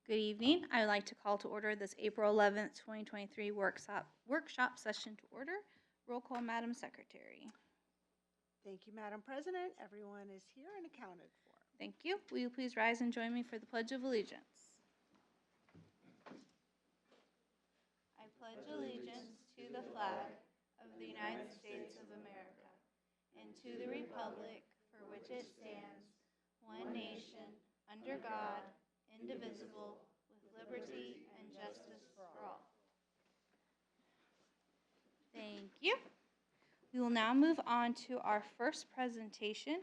Good evening. I would like to call to order this April 11th, 2023 workshop session to order. Roll call, Madam Secretary. Thank you, Madam President. Everyone is here and accounted for. Thank you. Will you please rise and join me for the Pledge of Allegiance? I pledge allegiance to the flag of the United States of America and to the republic for which it stands, one nation, under God, indivisible, with liberty and justice for all. Thank you. We will now move on to our first presentation,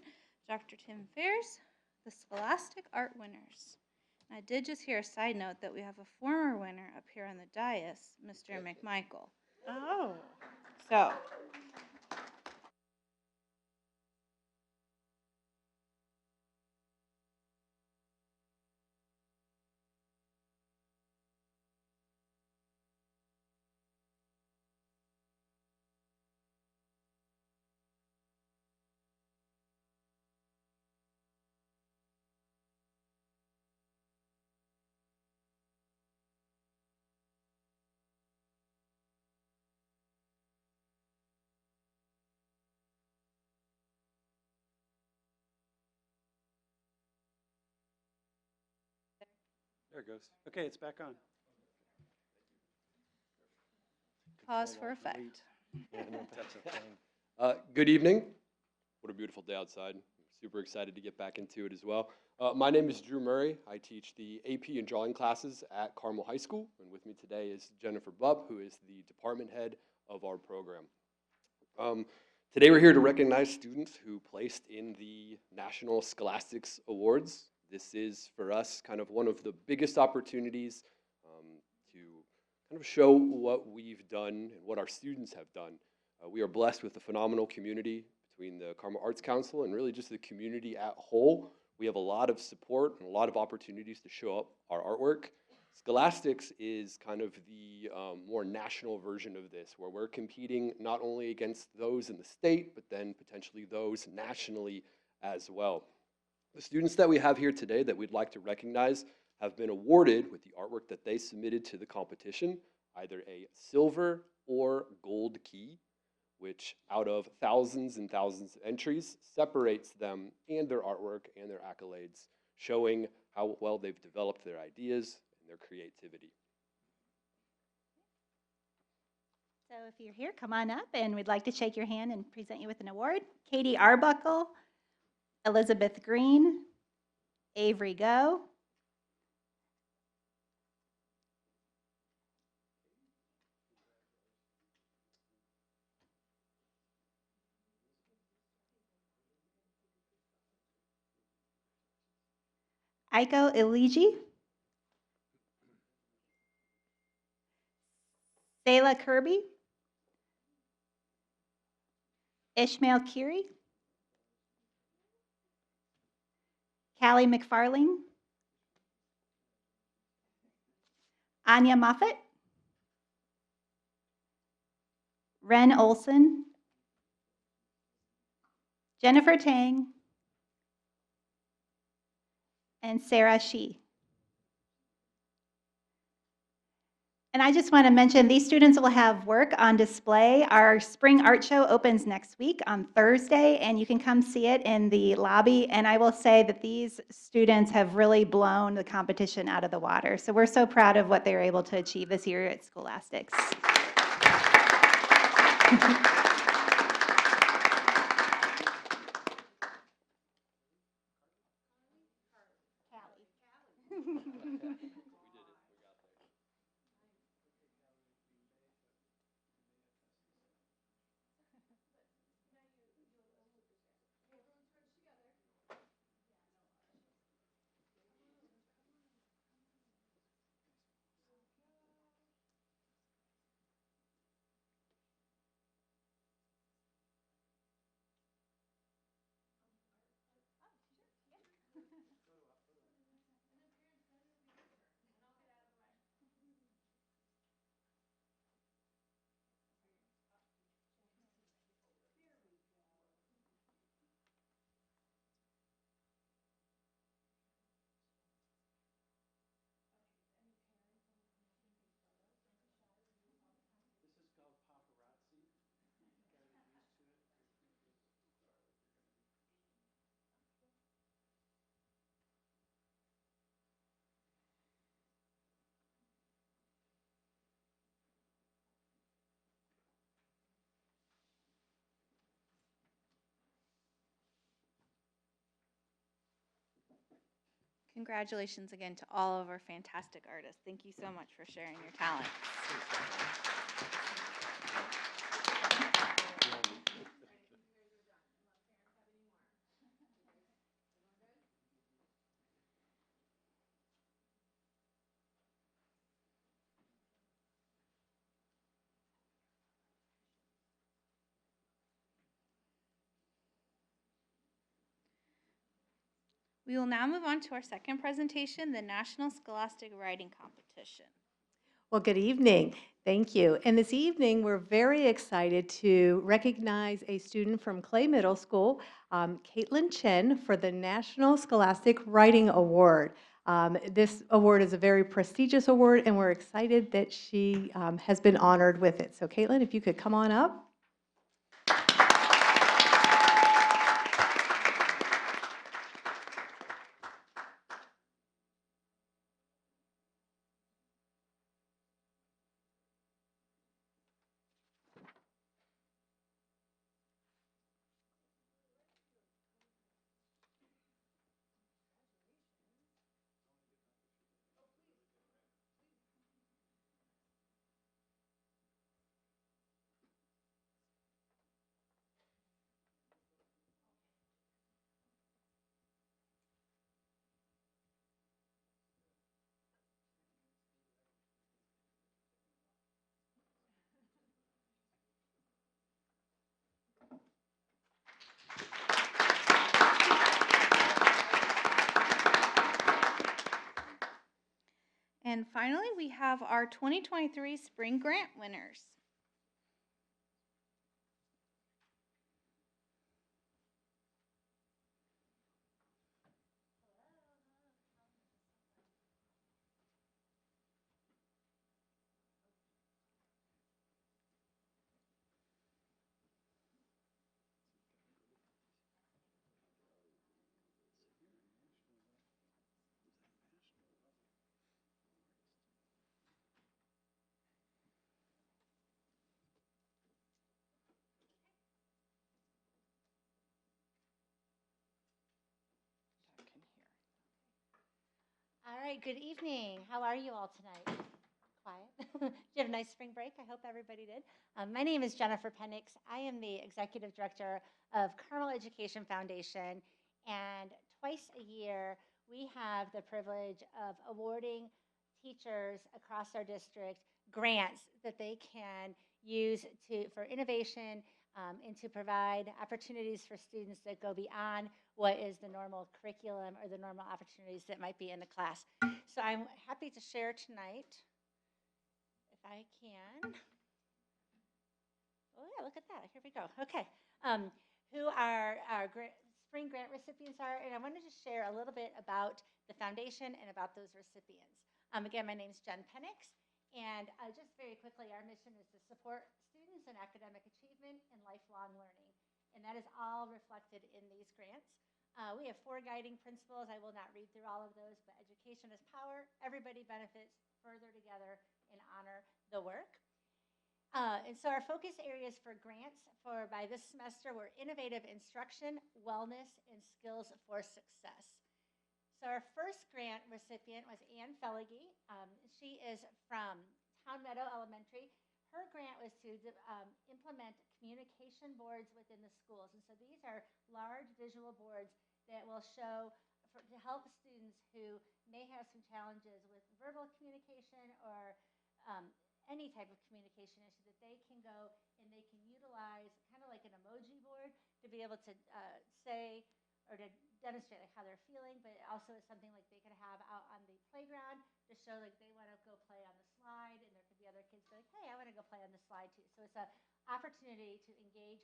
Dr. Tim Fairs, the Scholastic Art Winners. I did just hear a side note that we have a former winner up here on the dais, Mr. McMichael. Oh. So, There it goes. Okay, it's back on. pause for effect. Good evening. What a beautiful day outside. I'm super excited to get back into it as well. My name is Drew Murray. I teach the AP and drawing classes at Carmel High School, and with me today is Jennifer Bubb, who is the department head of our program. Today we're here to recognize students who placed in the National Scholastics Awards. This is, for us, kind of one of the biggest opportunities to kind of show what we've done and what our students have done. We are blessed with a phenomenal community between the Carmel Arts Council and really just the community at whole. We have a lot of support and a lot of opportunities to show up our artwork. Scholastics is kind of the more national version of this, where we're competing not only against those in the state, but then potentially those nationally as well. The students that we have here today that we'd like to recognize have been awarded with the artwork that they submitted to the competition, either a silver or gold key, which out of thousands and thousands of entries separates them and their artwork and their accolades, showing how well they've developed their ideas and their creativity. So if you're here, come on up, and we'd like to shake your hand and present you with an award. Katie Arbuckle, Elizabeth Green, Avery Go, Aiko Iliji, Sayla Kirby, Ishmael Curie, Callie McFarling, Anya Moffett, Ren Olson, Jennifer Tang, and Sarah Shee. And I just want to mention these students will have work on display. Our spring art show opens next week on Thursday, and you can come see it in the lobby. And I will say that these students have really blown the competition out of the water. So we're so proud of what they were able to achieve this year at Scholastics. Congratulations again to all of our fantastic artists. Thank you so much for sharing your talents. We will now move on to our second presentation, the National Scholastic Writing Competition. Well, good evening. Thank you. And this evening, we're very excited to recognize a student from Clay Middle School, Caitlin Chen, for the National Scholastic Writing Award. This award is a very prestigious award, and we're excited that she has been honored with it. So, Caitlin, if you could come on up. And finally, we have our 2023 Spring Grant winners. All right, good evening. How are you all tonight? Quiet. Did you have a nice spring break? I hope everybody did. My name is Jennifer Penix. I am the Executive Director of Carmel Education Foundation, and twice a year we have the privilege of awarding teachers across our district grants that they can use for innovation and to provide opportunities for students that go beyond what is the normal curriculum or the normal opportunities that might be in the class. So I'm happy to share tonight, if I can. Oh yeah, look at that, here we go. Okay, who our spring grant recipients are, and I wanted to share a little bit about the foundation and about those recipients. Again, my name is Jen Penix, and just very quickly, our mission is to support students in academic achievement and lifelong learning, and that is all reflected in these grants. We have 4 guiding principles. I will not read through all of those, but education is power, everybody benefits, further together, and honor the work. And so our focus areas for grants by this semester were innovative instruction, wellness, and skills for success. So our first grant recipient was Ann Felligy. She is from Town Meadow Elementary. Her grant was to implement communication boards within the schools. And so these are large visual boards that will show to help students who may have some challenges with verbal communication or any type of communication issue, that they can go and they can utilize kind of like an emoji board to be able to say or to demonstrate like how they're feeling, but it also is something like they could have out on the playground to show like they want to go play on the slide, and there could be other kids be like, hey, I want to go play on the slide too. So it's an opportunity to engage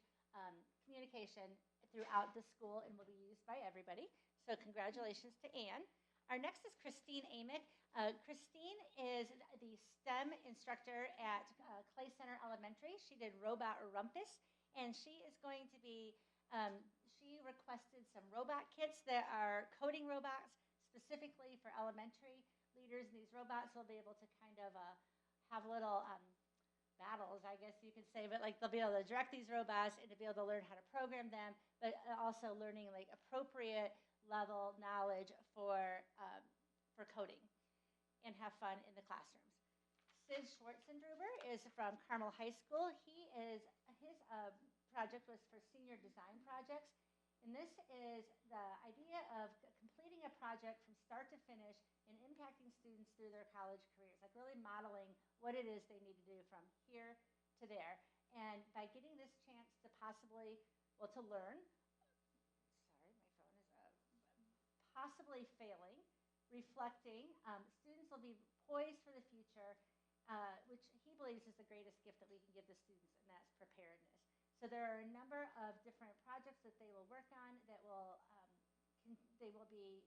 communication throughout the school and will be used by everybody. So congratulations to Anne. Our next is Christine Amick. Christine is the STEM instructor at Clay Center Elementary. She did Robot Rumpus, and she is going to be, she requested some robot kits that are coding robots specifically for elementary leaders. These robots will be able to kind of have little battles, I guess you could say, but like they'll be able to direct these robots and to be able to learn how to program them, but also learning like appropriate level knowledge for coding and have fun in the classrooms. Sid Schwartzendruber is from Carmel High School. His project was for senior design projects. And this is the idea of completing a project from start to finish and impacting students through their college careers, like really modeling what it is they need to do from here to there. And by getting this chance to possibly, well, to learn, sorry, my phone is possibly failing, reflecting, students will be poised for the future, which he believes is the greatest gift that we can give the students, and that's preparedness. So there are a number of different projects that they will work on that will, they will be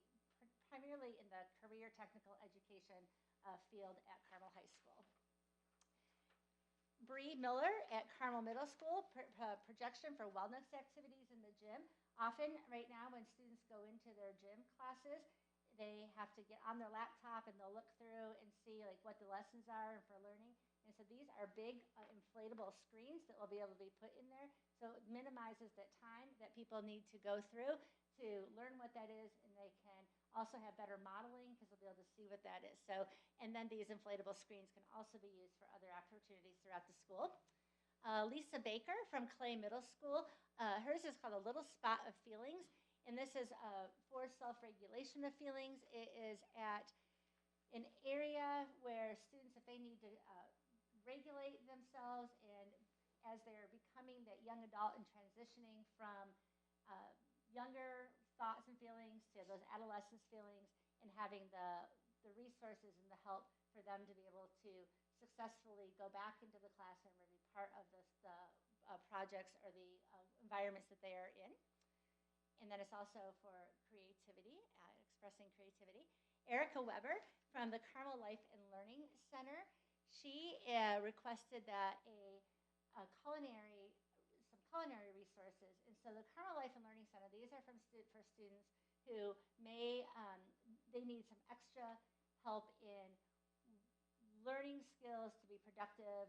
primarily in the career technical education field at Carmel High School. Bree Miller at Carmel Middle School, projection for wellness activities in the gym. Often right now when students go into their gym classes, they have to get on their laptop and they'll look through and see like what the lessons are for learning. And so these are big inflatable screens that will be able to be put in there. So it minimizes the time that people need to go through to learn what that is, and they can also have better modeling because they'll be able to see what that is. So, and then these inflatable screens can also be used for other opportunities throughout the school. Lisa Baker from Clay Middle School, hers is called A Little Spot of Feelings, and this is for self-regulation of feelings. It is at an area where students, if they need to regulate themselves, and as they're becoming that young adult and transitioning from younger thoughts and feelings to those adolescence feelings, and having the resources and the help for them to be able to successfully go back into the classroom or be part of the projects or the environments that they are in. And then it's also for creativity, expressing creativity. Erica Weber from the Carmel Life and Learning Center, she requested that some culinary resources. And so the Carmel Life and Learning Center, these are for students who may, they need some extra help in learning skills to be productive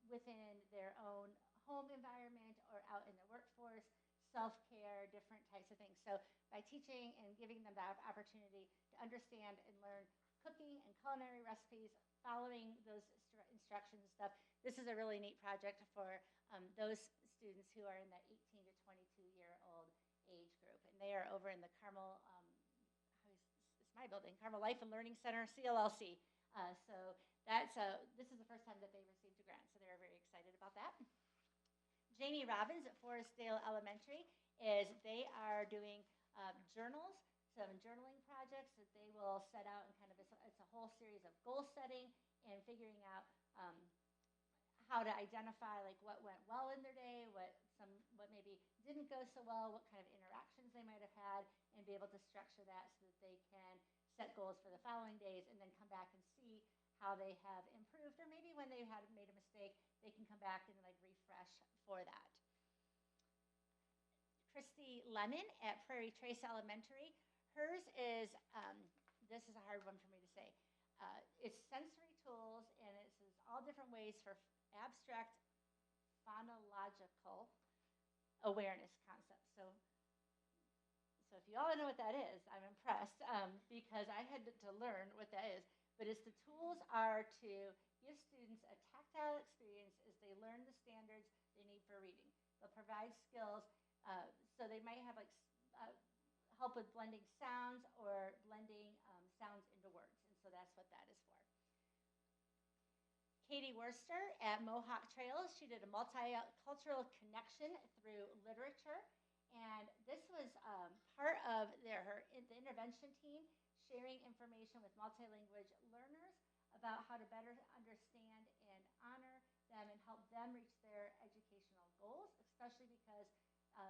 within their own home environment or out in the workforce, self-care, different types of things. So by teaching and giving them that opportunity to understand and learn cooking and culinary recipes, following those instructions and stuff, this is a really neat project for those students who are in the 18 to 22-year-old age group. And they are over in the Carmel, it's my building, Carmel Life and Learning Center, CLLC. So this is the first time that they received a grant, so they're very excited about that. Janie Robbins at Forestdale Elementary they are doing journals, some journaling projects that they will set out, and kind of it's a whole series of goal setting and figuring out how to identify like what went well in their day, what maybe didn't go so well, what kind of interactions they might have had, and be able to structure that so that they can set goals for the following days and then come back and see how they have improved, or maybe when they had made a mistake, they can come back and like refresh for that. Christy Lemon at Prairie Trace Elementary, hers is, this is a hard one for me to say. It's sensory tools, and it's all different ways for abstract phonological awareness concepts. So if you all know what that is, I'm impressed because I had to learn what that is. But the tools are to give students a tactile experience as they learn the standards they need for reading. They'll provide skills, so they might have like help with blending sounds or blending sounds into words, and so that's what that is for. Katie Worcester at Mohawk Trails, she did a multicultural connection through literature, and this was part of the intervention team sharing information with multilingual learners about how to better understand and honor them and help them reach their educational goals, especially because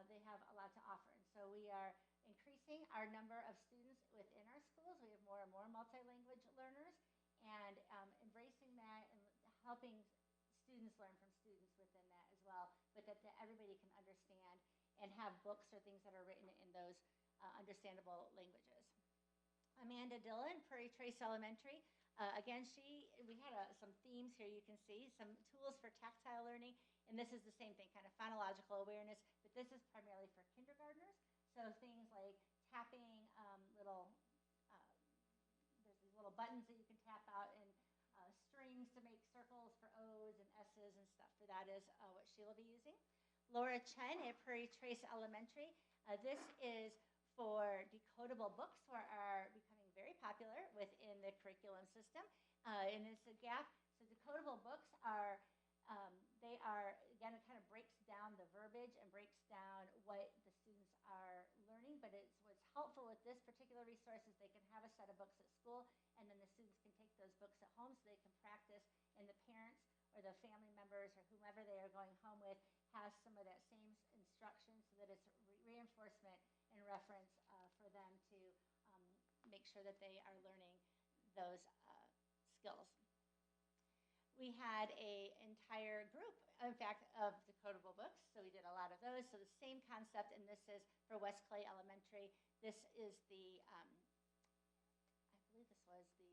they have a lot to offer. And so we are increasing our number of students within our schools. We have more and more multilingual learners, and embracing that and helping students learn from students within that as well, but that everybody can understand and have books or things that are written in those understandable languages. Amanda Dillon, Prairie Trace Elementary. Again, we had some themes here you can see, some tools for tactile learning, and this is the same thing, kind of phonological awareness, but this is primarily for kindergartners. So things like tapping little, there's these little buttons that you can tap out, and strings to make circles for O's and S's and stuff. For that is what she will be using. Laura Chen at Prairie Trace Elementary. This is for decodable books, which are becoming very popular within the curriculum system. And it's a gap. So decodable books are, they are, again, it kind of breaks down the verbiage and breaks down what the students are learning. But what's helpful with this particular resource is they can have a set of books at school, and then the students can take those books at home so they can practice, and the parents or the family members or whomever they are going home with has some of that same instruction, so that it's reinforcement and reference for them to make sure that they are learning those skills. We had an entire group, in fact, of decodable books, so we did a lot of those. So the same concept, and this is for West Clay Elementary. This is the, I believe this was the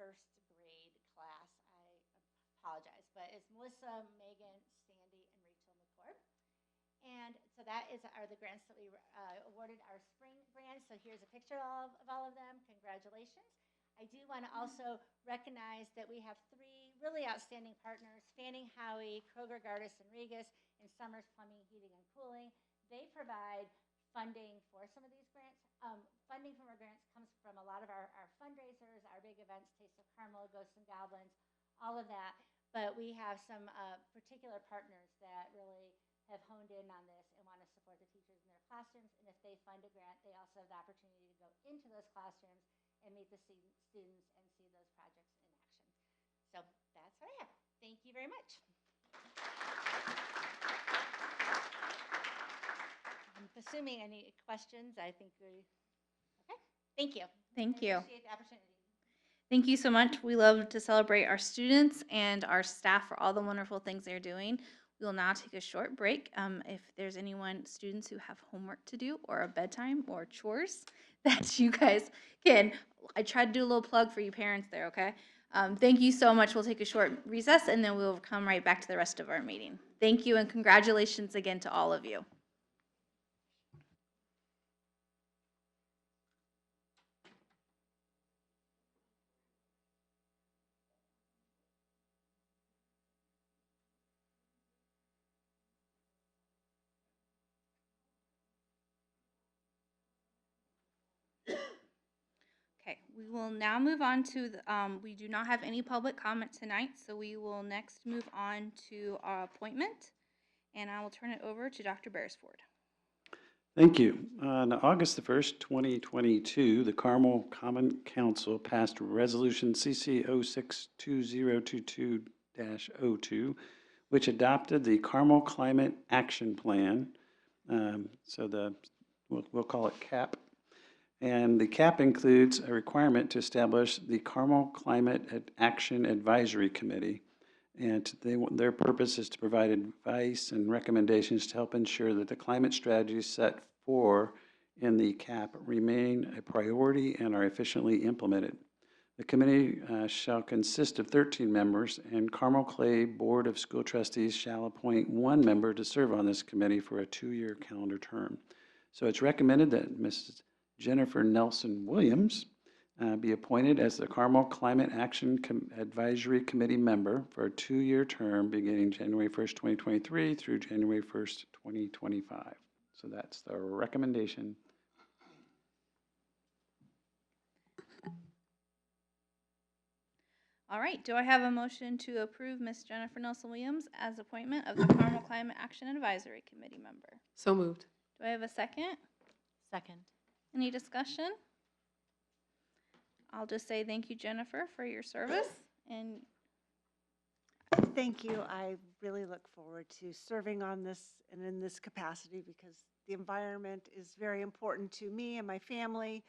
first grade class. I apologize, but it's Melissa, Megan, Sandy, and Rachel McCord. And so that are the grants that we awarded our spring grants. So here's a picture of all of them. Congratulations. I do want to also recognize that we have 3 really outstanding partners: Fanning Howie, Kroger, Gardis, and Regis, and Summers Plumbing, Heating, and Cooling. They provide funding for some of these grants. Funding from our grants comes from a lot of our fundraisers, our big events, Taste of Carmel, Ghosts and Goblins, all of that. But we have some particular partners that really have honed in on this and want to support the teachers in their classrooms. And if they fund a grant, they also have the opportunity to go into those classrooms and meet the students and see those projects in action. So that's what I have. Thank you very much. I'm assuming any questions. I think okay. Thank you. Thank I you. appreciate the opportunity. Thank you so much. We love to celebrate our students and our staff for all the wonderful things they're doing. We will now take a short break. If there's students who have homework to do or a bedtime or chores that you guys can, I tried to do a little plug for you parents there, okay? Thank you so much. We'll take a short recess and then we'll come right back to the rest of our meeting. Thank you and congratulations again to all of you. Okay, we will now move on to, we do not have any public comment tonight, so we will next move on to our appointment, and I will turn it over to Dr. Beresford. Thank you. On August the 1st, 2022, the Carmel Common Council passed Resolution CC 062022-02, which adopted the Carmel Climate Action Plan, we'll call it CAP. And the CAP includes a requirement to establish the Carmel Climate Action Advisory Committee. And their purpose is to provide advice and recommendations to help ensure that the climate strategies set forth in the CAP remain a priority and are efficiently implemented. The committee shall consist of 13 members, and Carmel Clay Board of School Trustees shall appoint 1 member to serve on this committee for a 2-year calendar term. So it's recommended that Mrs. Jennifer Nelson Williams be appointed as the Carmel Climate Action Advisory Committee member for a 2-year term beginning January 1st, 2023 through January 1st, 2025. So that's the recommendation. All right, do I have a motion to approve Ms. Jennifer Nelson Williams as appointment of the Carmel Climate Action Advisory Committee member? So moved. Do I have a second? Second. Any discussion? I'll just say thank you, Jennifer, for your service. And Thank you. I really look forward to serving on this and in this capacity because the environment is very important to me and my family,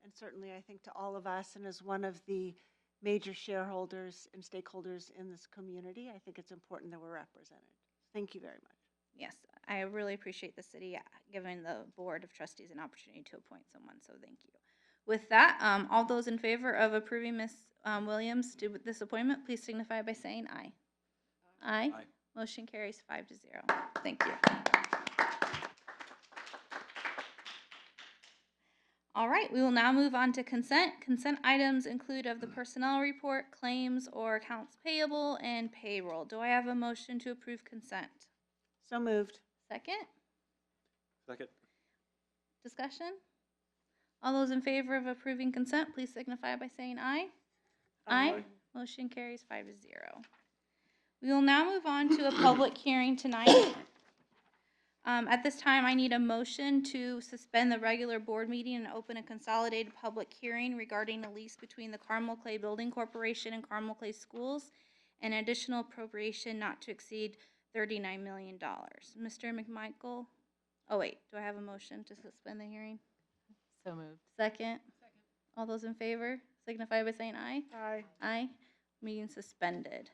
and certainly I think to all of us. And as one of the major shareholders and stakeholders in this community, I think it's important that we're represented. Thank you very much. yes, I really appreciate the city giving the Board of Trustees an opportunity to appoint someone, so thank you. With that, all those in favor of approving Ms. Williams to this appointment, please signify by saying aye. Aye. Aye. Motion carries 5-0. Thank you. All right, we will now move on to consent. Consent items include of the personnel report, claims or accounts payable, and payroll. Do I have a motion to approve consent? So moved. Second? Second. Discussion? All those in favor of approving consent, please signify by saying aye. Aye. Motion carries 5-0. We will now move on to a public hearing tonight. At this time, I need a motion to suspend the regular board meeting and open a consolidated public hearing regarding a lease between the Carmel Clay Building Corporation and Carmel Clay Schools, and additional appropriation not to exceed $39 million. Mr. McMichael? Oh, wait, do I have a motion to suspend the hearing? So moved. Second? All those in favor signify by saying aye. Aye. Aye. Meeting suspended.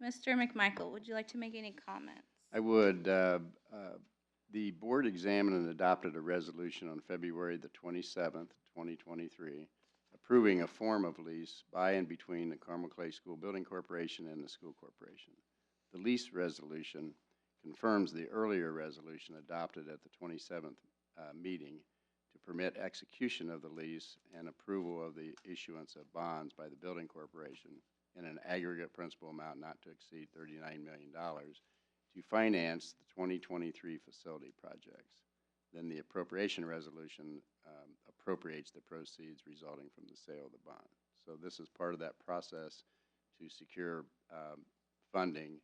Mr. McMichael, would you like to make any comments? I would. The board examined and adopted a resolution on February the 27th, 2023, approving a form of lease by and between the Carmel Clay School Building Corporation and the school corporation. The lease resolution confirms the earlier resolution adopted at the 27th meeting to permit execution of the lease and approval of the issuance of bonds by the building corporation in an aggregate principal amount not to exceed $39 million to finance the 2023 facility projects. Then the appropriation resolution appropriates the proceeds resulting from the sale of the bond. So this is part of that process to secure funding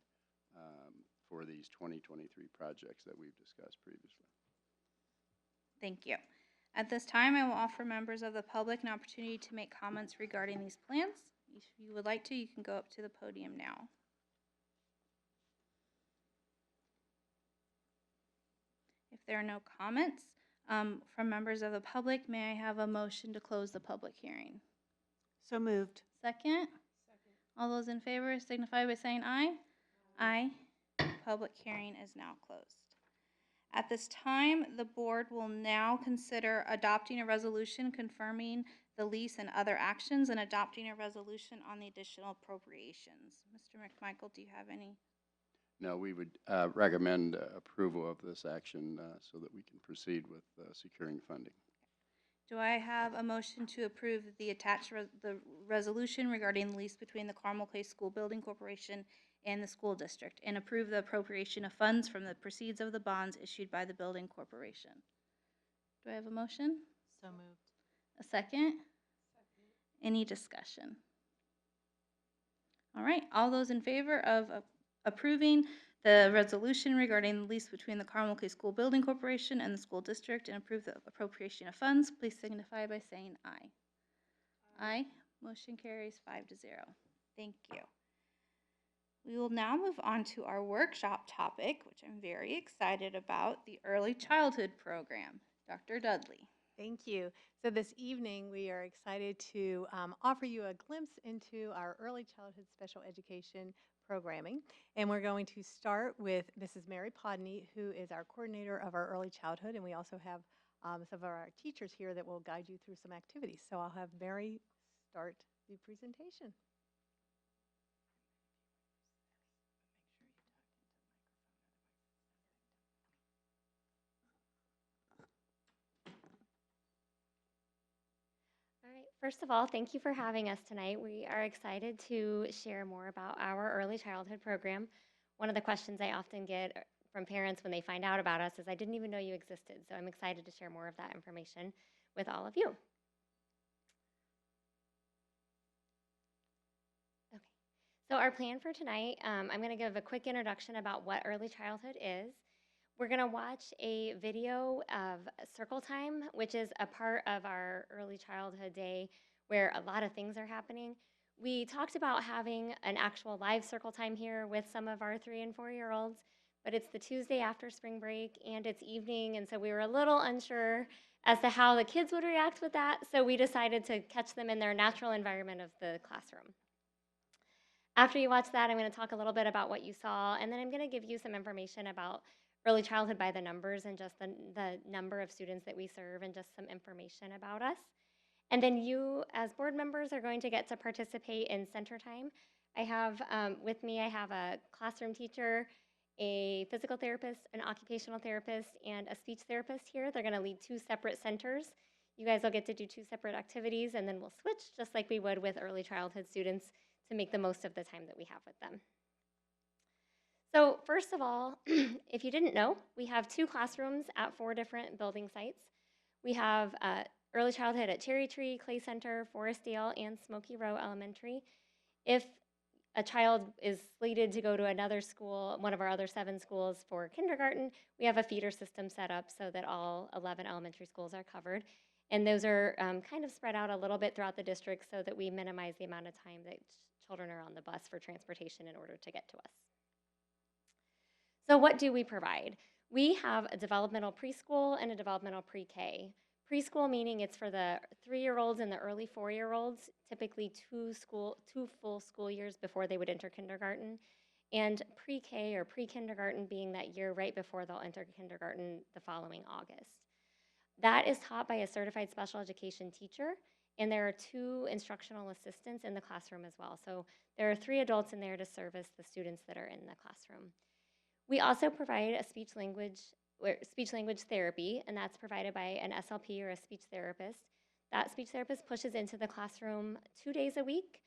for these 2023 projects that we've discussed previously. Thank you. At this time, I will offer members of the public an opportunity to make comments regarding these plans. If you would like to, you can go up to the podium now. If there are no comments from members of the public, may I have a motion to close the public hearing? So moved. Second? All those in favor signify by saying aye. Aye. Public hearing is now closed. At this time, the board will now consider adopting a resolution confirming the lease and other actions and adopting a resolution on the additional appropriations. Mr. McMichael, do you have any? No, we would recommend approval of this action so that we can proceed with securing funding. Do I have a motion to approve the attached the resolution regarding the lease between the Carmel Clay School Building Corporation and the school district, and approve the appropriation of funds from the proceeds of the bonds issued by the building corporation? Do I have a motion? So moved. A second? Any discussion? All right, all those in favor of approving the resolution regarding the lease between the Carmel Clay School Building Corporation and the school district and approve the appropriation of funds, please signify by saying aye. Aye. Motion carries 5-0. Thank you. We will now move on to our workshop topic, which I'm very excited about, the Early Childhood Program. Dr. Dudley. Thank you. So this evening, we are excited to offer you a glimpse into our early childhood special education programming. And we're going to start with Mrs. Mary Podney, who is our coordinator of our early childhood. And we also have some of our teachers here that will guide you through some activities. So I'll have Mary start the presentation. All right, first of all, thank you for having us tonight. We are excited to share more about our early childhood program. One of the questions I often get from parents when they find out about us is, I didn't even know you existed. So I'm excited to share more of that information with all of you. Okay, so our plan for tonight, I'm going to give a quick introduction about what early childhood is. We're going to watch a video of Circle Time, which is a part of our early childhood day where a lot of things are happening. We talked about having an actual live Circle Time here with some of our 3- and 4-year-olds, but it's the Tuesday after spring break and it's evening, and so we were a little unsure as to how the kids would react with that, so we decided to catch them in their natural environment of the classroom. After you watch that, I'm going to talk a little bit about what you saw, and then I'm going to give you some information about early childhood by the numbers and just the number of students that we serve and just some information about us. And then you, as board members, are going to get to participate in Center Time. I have with me, I have a classroom teacher, a physical therapist, an occupational therapist, and a speech therapist here. They're going to lead 2 separate centers. You guys will get to do 2 separate activities, and then we'll switch just like we would with early childhood students to make the most of the time that we have with them. So first of all, if you didn't know, we have 2 classrooms at 4 different building sites. We have early childhood at Cherry Tree, Clay Center, Forestdale, and Smoky Row Elementary. If a child is slated to go to another school, one of our other 7 schools for kindergarten, we have a feeder system set up so that all 11 elementary schools are covered. And those are kind of spread out a little bit throughout the district so that we minimize the amount of time that children are on the bus for transportation in order to get to us. So what do we provide? We have a developmental preschool and a developmental pre-K. Preschool meaning it's for the 3-year-olds and the early 4-year-olds, typically 2 full school years before they would enter kindergarten. And pre-K or pre-kindergarten being that year right before they'll enter kindergarten the following August. That is taught by a certified special education teacher, and there are 2 instructional assistants in the classroom as well. So there are 3 adults in there to service the students that are in the classroom. We also provide a speech language therapy, and that's provided by an SLP or a speech therapist. That speech therapist pushes into the classroom 2 days a week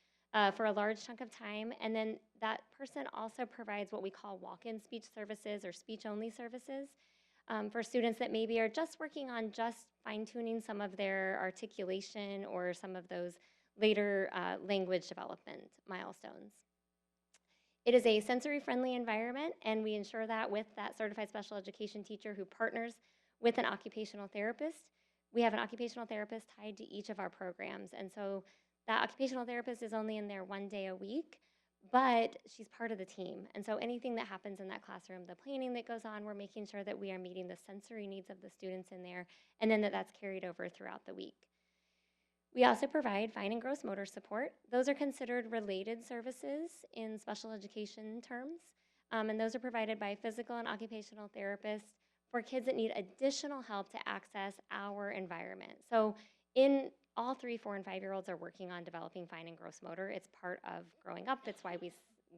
for a large chunk of time, and then that person also provides what we call walk-in speech services or speech-only services for students that maybe are just working on just fine-tuning some of their articulation or some of those later language development milestones. It is a sensory-friendly environment, and we ensure that with that certified special education teacher who partners with an occupational therapist. We have an occupational therapist tied to each of our programs, and so that occupational therapist is only in there 1 day a week, but she's part of the team. And so anything that happens in that classroom, the planning that goes on, we're making sure that we are meeting the sensory needs of the students in there, and then that's carried over throughout the week. We also provide fine and gross motor support. Those are considered related services in special education terms, and those are provided by physical and occupational therapists for kids that need additional help to access our environment. So in all 3, 4, and 5-year-olds are working on developing fine and gross motor. It's part of growing up. It's why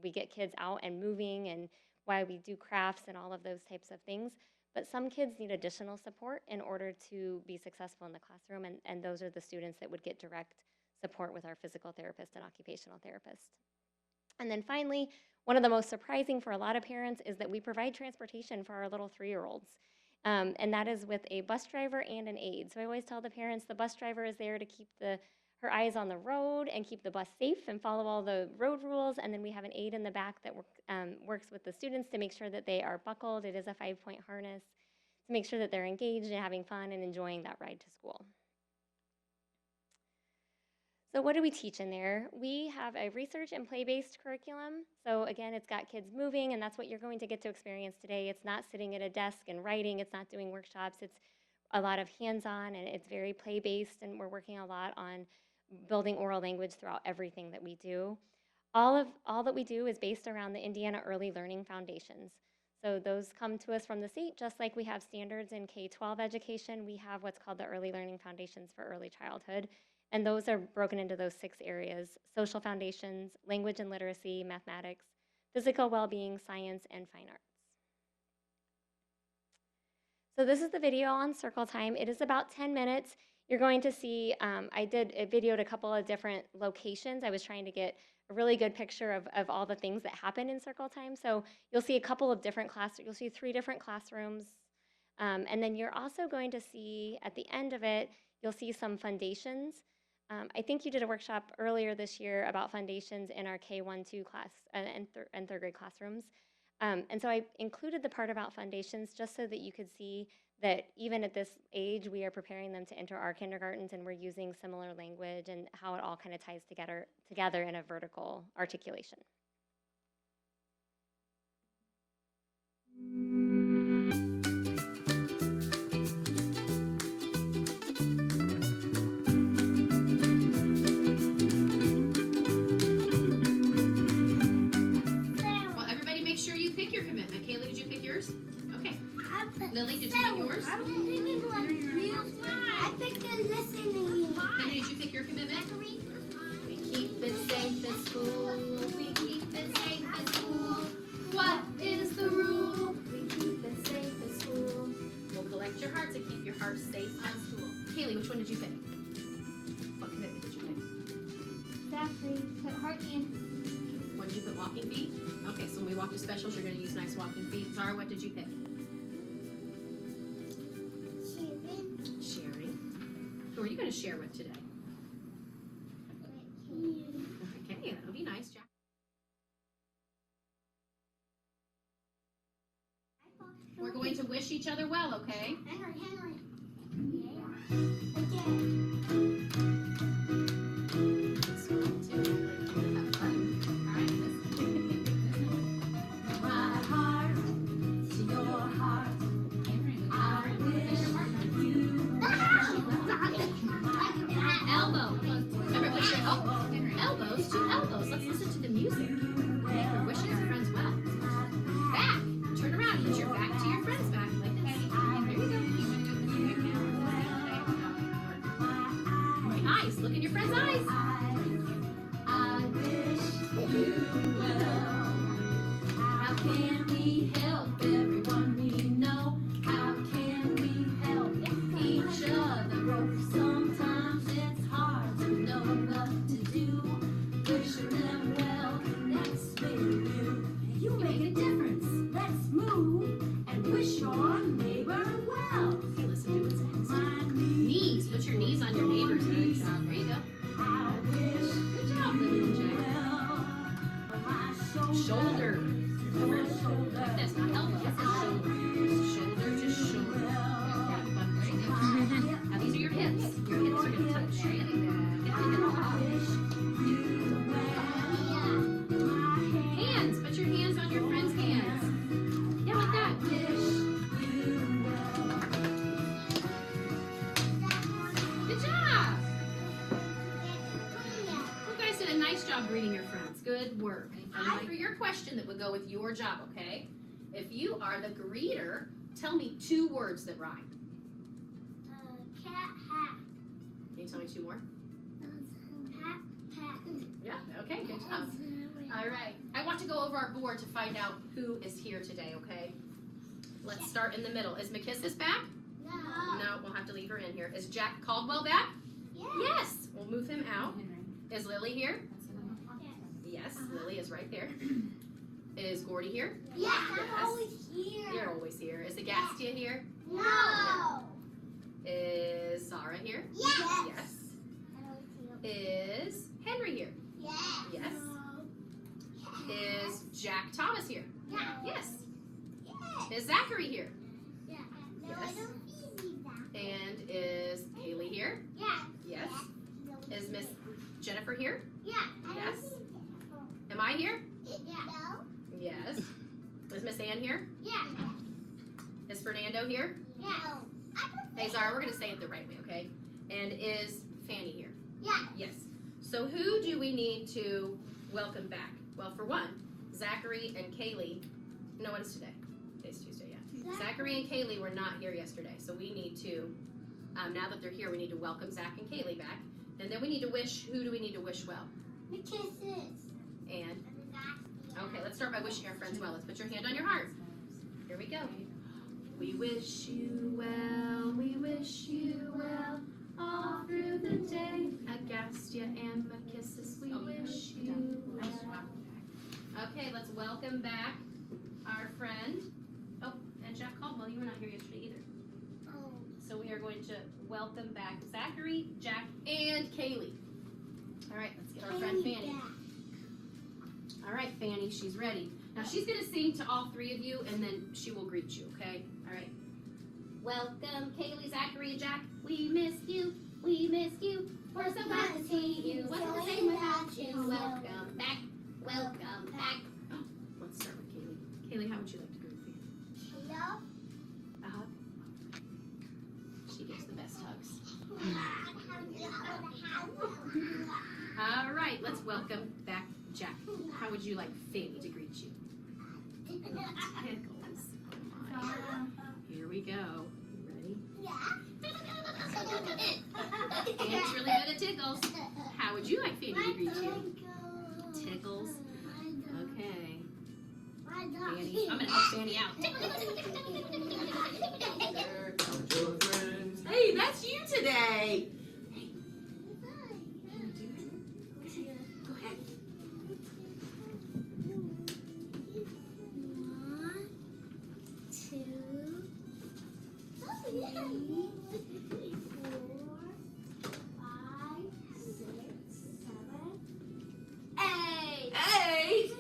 we get kids out and moving and why we do crafts and all of those types of things. But some kids need additional support in order to be successful in the classroom, and those are the students that would get direct support with our physical therapist and occupational therapist. And then finally, one of the most surprising for a lot of parents is that we provide transportation for our little 3-year-olds. And that is with a bus driver and an aide. So I always tell the parents the bus driver is there to keep her eyes on the road and keep the bus safe and follow all the road rules. And then we have an aide in the back that works with the students to make sure that they are buckled. It is a 5-point harness to make sure that they're engaged and having fun and enjoying that ride to school. So what do we teach in there? We have a research and play-based curriculum. So again, it's got kids moving, and that's what you're going to get to experience today. It's not sitting at a desk and writing. It's not doing workshops. It's a lot of hands-on, and it's very play-based, and we're working a lot on building oral language throughout everything that we do. All that we do is based around the Indiana Early Learning Foundations. So those come to us from the state, just like we have standards in K-12 education. We have what's called the Early Learning Foundations for early childhood. And those are broken into those 6 areas: social foundations, language and literacy, mathematics, physical well-being, science, and fine arts. So this is the video on circle time. It is about 10 minutes. You're going to see, I did a video at a couple of different locations. I was trying to get a really good picture of all the things that happen in circle time. So you'll see a couple of different you'll see 3 different classrooms. And then you're also going to see, at the end of it, you'll see some foundations. I think you did a workshop earlier this year about foundations in our K-1-2 class and 3rd grade classrooms. And so I included the part about foundations just so that you could see that even at this age, we are preparing them to enter our kindergartens, and we're using similar language and how it all kind of ties together in a vertical articulation. Well, everybody make sure you pick your commitment. Kayla, did you pick yours? Okay. Lily, did you pick yours? I picked the listening. Henry, did you pick your commitment? We keep it safe at school. We keep it safe at school. What is the rule? We keep Zachary put heart hands. What did you put, walking feet? Okay, so when we walk to specials, you're gonna use nice walking feet. Zara, what did you pick? Sharing. Who are you gonna share with today? Okay, that'll be nice, Jack. We're going to wish each other well, okay? Henry. Yeah. Again. My heart to your heart. I wish you Elbow. Remember, wish your elbows to elbows. Let's listen to the music. Okay, we're wishing our friends well. Back. Turn around. Use your back to your friend's back like this. There you go. Eyes. Look in your friend's eyes. I wish you well. How can we help everyone we know? How can we help each other? Sometimes it's hard to know what to do. Wishing them well connects with you. You make a difference. Let's move and wish your neighbor well. Okay, listen to what's next. My Knees. Put your knees on your neighbor's. Good job. There you go. I wish Good job, Lily and Jack. Shoulder. Like this, not elbow. This is shoulder. Shoulder to shoulder. Okay, very good. Now these are your hips. Your hips are going to touch. Hip to hip. Hands. Put your hands on your friend's hands. Yeah, like that. Good job. You guys did a nice job greeting your friends. Good work. Time for your question that would go with your job, okay? If you are the greeter, tell me 2 words that rhyme. Cat hat. Can you tell me 2 more? Hat. Yeah, okay, good job. All right. I want to go over our board to find out who is here today, okay? Let's start in the middle. Is McKissis back? No. No, we'll have to leave her in here. Is Jack Caldwell back? Yes. We'll move him out. Is Lily here? Yes, Lily is right there. Is Gordy here? Yeah, I'm Yes. always here. You're always here. Is Agastia here? No. Is Zara here? Yes. Yes. Is Henry here? Yes. Yes. Is Jack Thomas here? Yeah. Yes. Yes. Is Zachary here? Yeah. No, Yes. I don't see that. And is Haley here? Yeah. Yes. No. Is Miss Jennifer here? Yeah. I Yes. don't see Am I here? that. Yeah. No. Yes. Is Miss Ann here? Yeah. Is Fernando here? Yeah. I don't Hey Zara, we're gonna say it the right way, okay? And is Fanny here? Yeah. Yes. So who do we need to welcome back? Well, for one, Zachary and Kaylee. No, what is today? Today's Tuesday, yeah. Zachary and Kaylee were not here yesterday, so we need to, now that they're here, we need to welcome Zach and Kaylee back. And then we need to wish, who do we need to wish well? The kisses. And, okay, let's start by wishing our friends well. Let's put your hand on your heart. Here we go. We wish you well, we wish you well, all through the day. Agastia and McKissis, we wish you well. Okay, let's welcome back our friend. Oh, and Jack Caldwell, you were not here yesterday either. Oh. So we are going to welcome back Zachary, Jack, and Kaylee. All right, let's get our friend Fanny. All right, Fanny, she's ready. Now she's gonna sing to all 3 of you, and then she will greet you, okay? All right. Welcome, Kaylee, Zachary, and Jack. We miss you. We miss you. We're so glad to see you. What's the same without you? Welcome back. Welcome back. Oh, let's start with Kaylee. Kaylee, how would you like to greet Fanny? Hello. A hug. She gives the best hugs. All right, let's welcome back Jack. How would you like Fanny to greet you? Tickles. Oh my. Here we go. You ready? Fanny's really good at tickles. How would you like Fanny to greet you? Tickles. Okay. Fanny. I'm gonna help Fanny out. Hey, that's you today.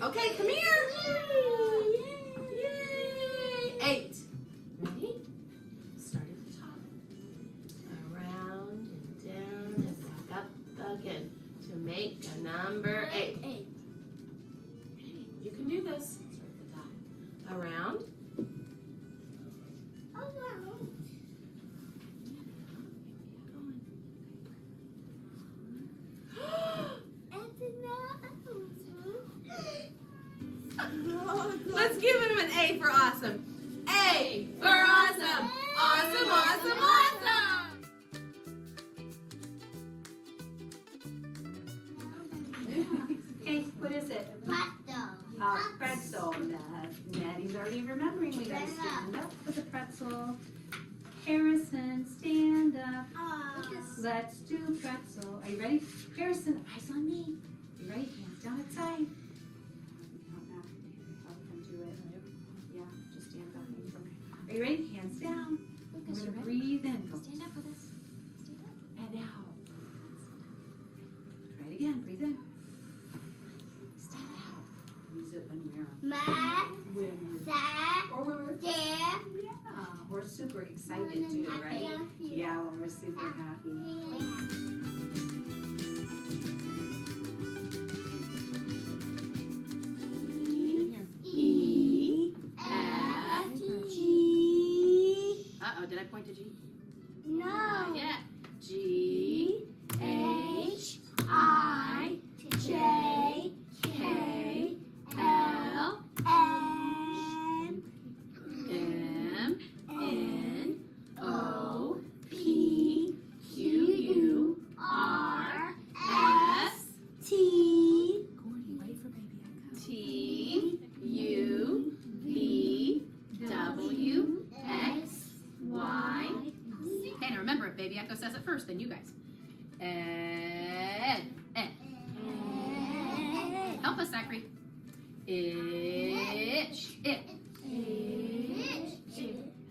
Okay, come here. Yay. 8. Ready? Start at the top. Around and down and back up again to make a number 8. Okay, you can do this. Start at the top. Around. Let's give him an A for awesome. A for awesome. Awesome, awesome, awesome. Okay, what is it? Pretzel. Maddie's already remembering. We gotta stand up for the pretzel. Harrison, stand up. Let's do pretzel. Are you ready? Harrison, eyes on me. You ready? Hands down at side. Count back. I'll come to it. Yeah, just stand up. Are you ready? Hands down. We're gonna breathe in. Stand up with us. Stand up. And out. Try it again. Breathe in. Stand out. Use it when we're we're super excited too, right? Yeah, when we're super happy. E, F, G. Uh-oh, did I point to G? No. Not yet. G, H, I, J, K, L, M, M, N, O, P, Q, U, R, S, T, Gordy, ready for baby echo? T, U, V, W, X, Y, Z. Okay, now remember, if baby echo says it first, then you guys. N. Help us, Zachary. Itch.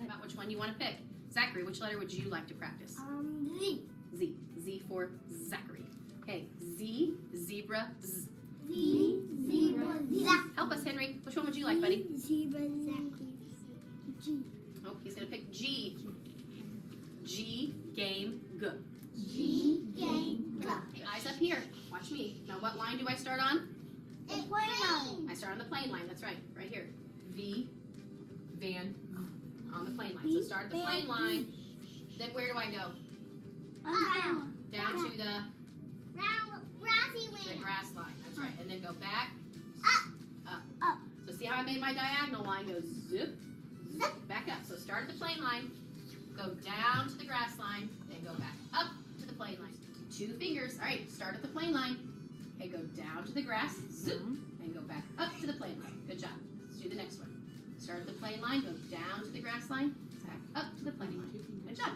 About which one you want to pick. Zachary, which letter would you like to practice? Z, Z. Z for Zachary. Okay, Z, zebra, Z. Z, zebra, Z. Help us, Henry. Which one would you like, buddy? Zebra, Zachary, G. Oh, he's going to pick G. G, game, G. G, game, go. Okay, eyes up here. Watch me. Now, what line do I start on? It's plane. I start on the plane line. That's right. Right here. V, van, on the plane line. So start at the plane line. Then where do I go? Down. Down to the Round, grassy wing. grass line. That's right. And then go back. Up. Up. So see how I made my diagonal line go zip, zip, back up. So start at the plane line. Go down to the grass line. Then go back up to the plane line. 2 fingers. All right. Start at the plane line. Okay. Go down to the grass. Zip. And go back up to the plane line. Good job. Let's do the next one. Start at the plane line. Go down to the grass line. Back up to the plane line. Good job.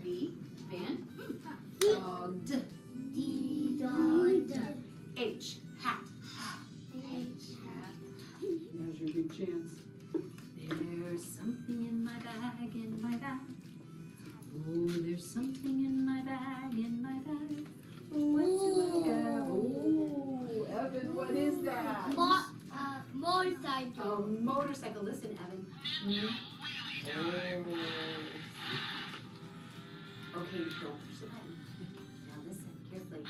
V, van, dog, D, D, dog, H, hat. H, Now's your big chance. There's something in my bag, Oh, there's something in my bag, What do I have? Oh, Evan, what is that? motorcycle. A motorcycle. Listen, Evan. Okay, don't push the button. Now listen carefully.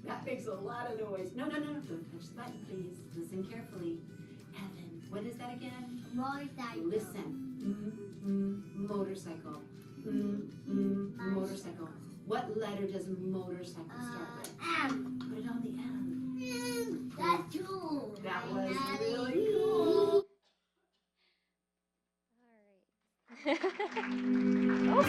That makes a lot of noise. No, don't touch the button, please. Listen carefully. Evan, what is that again? Motorcycle. Listen. Motorcycle. Motorcycle. What letter does motorcycle start with? M. Put it on the M. That's cool. That was really cool. All right.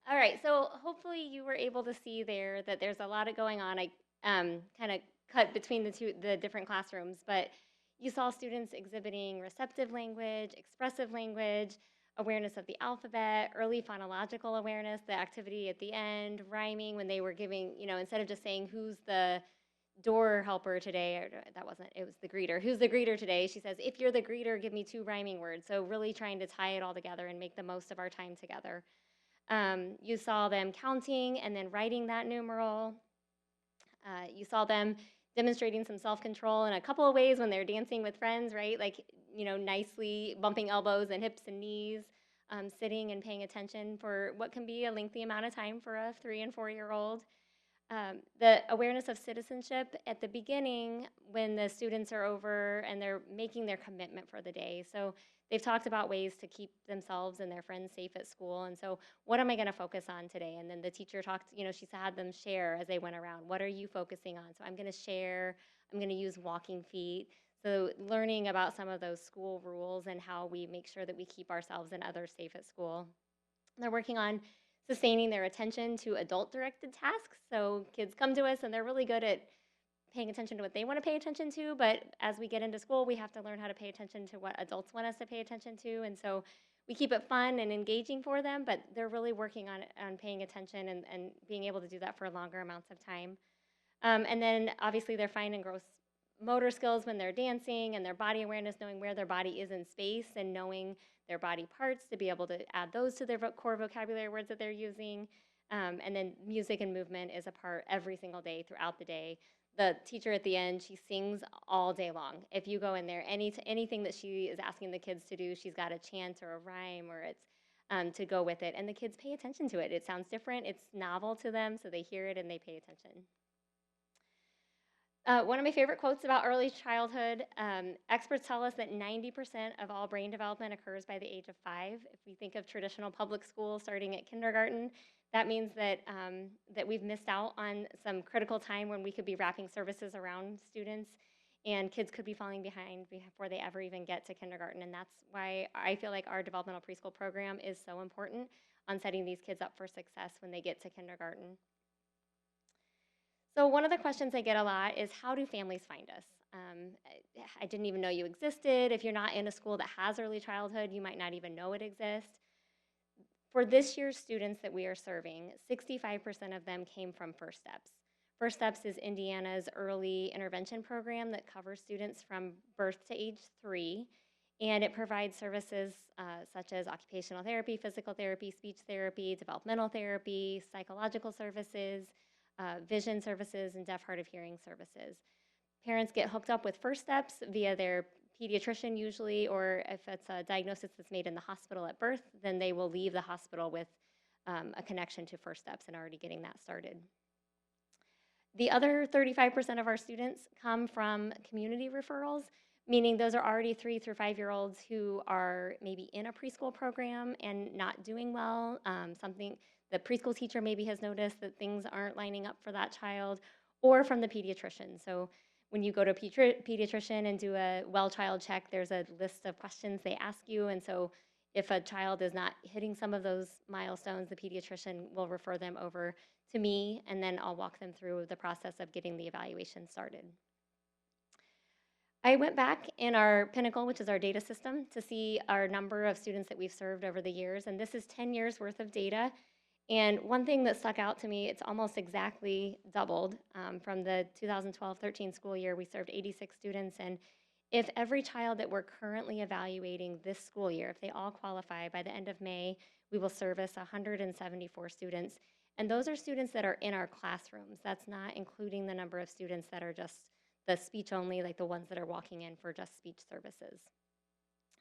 All right, so hopefully you were able to see there that there's a lot of going on. I kind of cut between the different classrooms, but you saw students exhibiting receptive language, expressive language, awareness of the alphabet, early phonological awareness, the activity at the end, rhyming when they were giving, instead of just saying who's the door helper today, or it was the greeter. Who's the greeter today? She says, if you're the greeter, give me 2 rhyming words. So really trying to tie it all together and make the most of our time together. You saw them counting and then writing that numeral. You saw them demonstrating some self-control in a couple of ways when they're dancing with friends, right? Like, nicely bumping elbows and hips and knees, sitting and paying attention for what can be a lengthy amount of time for a 3 and 4-year-old. The awareness of citizenship at the beginning when the students are over and they're making their commitment for the day. So they've talked about ways to keep themselves and their friends safe at school. And so what am I going to focus on today? And then the teacher talked, she had them share as they went around. What are you focusing on? So I'm going to share. I'm going to use walking feet. So learning about some of those school rules and how we make sure that we keep ourselves and others safe at school. They're working on sustaining their attention to adult-directed tasks. So kids come to us and they're really good at paying attention to what they want to pay attention to, but as we get into school, we have to learn how to pay attention to what adults want us to pay attention to, and so we keep it fun and engaging for them, but they're really working on paying attention and being able to do that for longer amounts of time. And then obviously their fine and gross motor skills when they're dancing, and their body awareness, knowing where their body is in space and knowing their body parts to be able to add those to their core vocabulary words that they're using. And then music and movement is a part every single day throughout the day. The teacher at the end, she sings all day long. If you go in there, anything that she is asking the kids to do, she's got a chant or a rhyme or it's to go with it. And the kids pay attention to it. It sounds different. It's novel to them, so they hear it and they pay attention. One of my favorite quotes about early childhood, experts tell us that 90% of all brain development occurs by the age of 5. If we think of traditional public school starting at kindergarten, that means that, that we've missed out on some critical time when we could be wrapping services around students, and kids could be falling behind before they ever even get to kindergarten. And that's why I feel like our developmental preschool program is so important on setting these kids up for success when they get to kindergarten. So one of the questions I get a lot is, how do families find us? I didn't even know you existed. If you're not in a school that has early childhood, you might not even know it exists. For this year's students that we are serving, 65% of them came from First Steps. First Steps is Indiana's early intervention program that covers students from birth to age 3, and it provides services such as occupational therapy, physical therapy, speech therapy, developmental therapy, psychological services, vision services, and deaf, hard of hearing services. Parents get hooked up with First Steps via their pediatrician usually, or if it's a diagnosis that's made in the hospital at birth, then they will leave the hospital with a connection to First Steps and already getting that started. The other 35% of our students come from community referrals, meaning those are already 3 through 5-year-olds who are maybe in a preschool program and not doing well. The preschool teacher maybe has noticed that things aren't lining up for that child, or from the pediatrician. So when you go to a pediatrician and do a well child check, there's a list of questions they ask you, and so if a child is not hitting some of those milestones, the pediatrician will refer them over to me, and then I'll walk them through the process of getting the evaluation started. I went back in our Pinnacle, which is our data system, to see our number of students that we've served over the years, and this is 10 years worth of data. And one thing that stuck out to me, it's almost exactly doubled. From the 2012-13 school year, we served 86 students, and if every child that we're currently evaluating this school year, if they all qualify, by the end of May, we will service 174 students. And those are students that are in our classrooms. That's not including the number of students that are just the speech only, like the ones that are walking in for just speech services.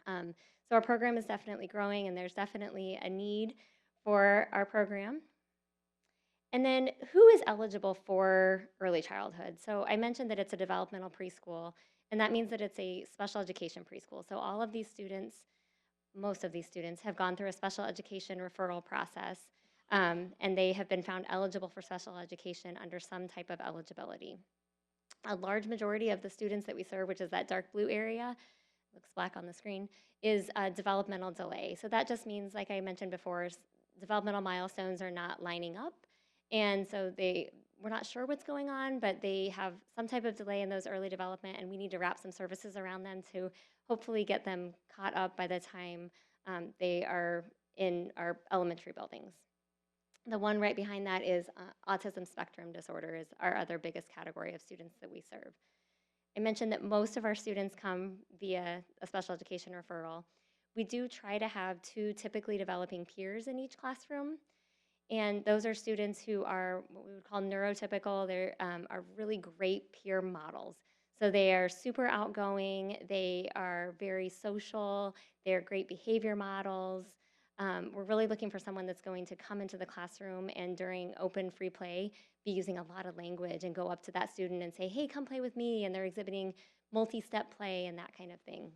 So our program is definitely growing, and there's definitely a need for our program. And then who is eligible for early childhood? So I mentioned that it's a developmental preschool, and that means that it's a special education preschool. So all of these students, most of these students, have gone through a special education referral process, and they have been found eligible for special education under some type of eligibility. A large majority of the students that we serve, which is that dark blue area, looks black on the screen, is a developmental delay. So that just means, like I mentioned before, developmental milestones are not lining up, and so we're not sure what's going on, but they have some type of delay in those early development, and we need to wrap some services around them to hopefully get them caught up by the time they are in our elementary buildings. The one right behind that is autism spectrum disorder is our other biggest category of students that we serve. I mentioned that most of our students come via a special education referral. we do try to have 2 typically developing peers in each classroom. And those are students who are what we would call neurotypical. They are really great peer models. So they are super outgoing, they are very social, they're great behavior models. We're really looking for someone that's going to come into the classroom and during open free play be using a lot of language and go up to that student and say, hey, come play with me. And they're exhibiting multi-step play and that kind of thing.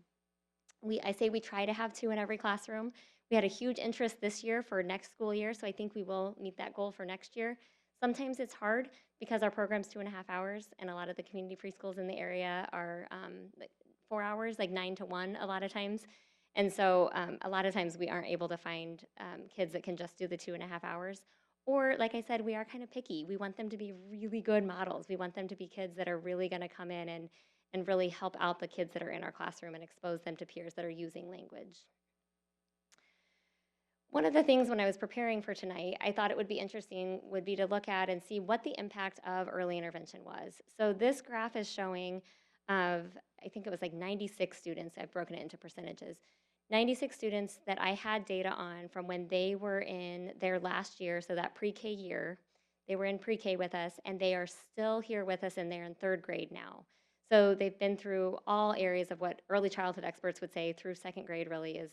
I say we try to have 2 in every classroom. We had a huge interest this year for next school year, so I think we will meet that goal for next year. Sometimes it's hard because our program's 2.5 hours, and a lot of the community preschools in the area are like 4 hours, like 9 to 1 a lot of times. And so a lot of times we aren't able to find kids that can just do the 2.5 hours. Or like I said, we are kind of picky. We want them to be really good models. We want them to be kids that are really gonna come in and really help out the kids that are in our classroom and expose them to peers that are using language. One of the things when I was preparing for tonight, I thought it would be interesting would be to look at and see what the impact of early intervention was. So this graph is showing of, I think it was like 96 students, I've broken it into percentages, 96 students that I had data on from when they were in their last year, so that pre-K year, they were in pre-K with us, and they are still here with us, and they're in 3rd grade now. So they've been through all areas of what early childhood experts would say through 2nd grade really is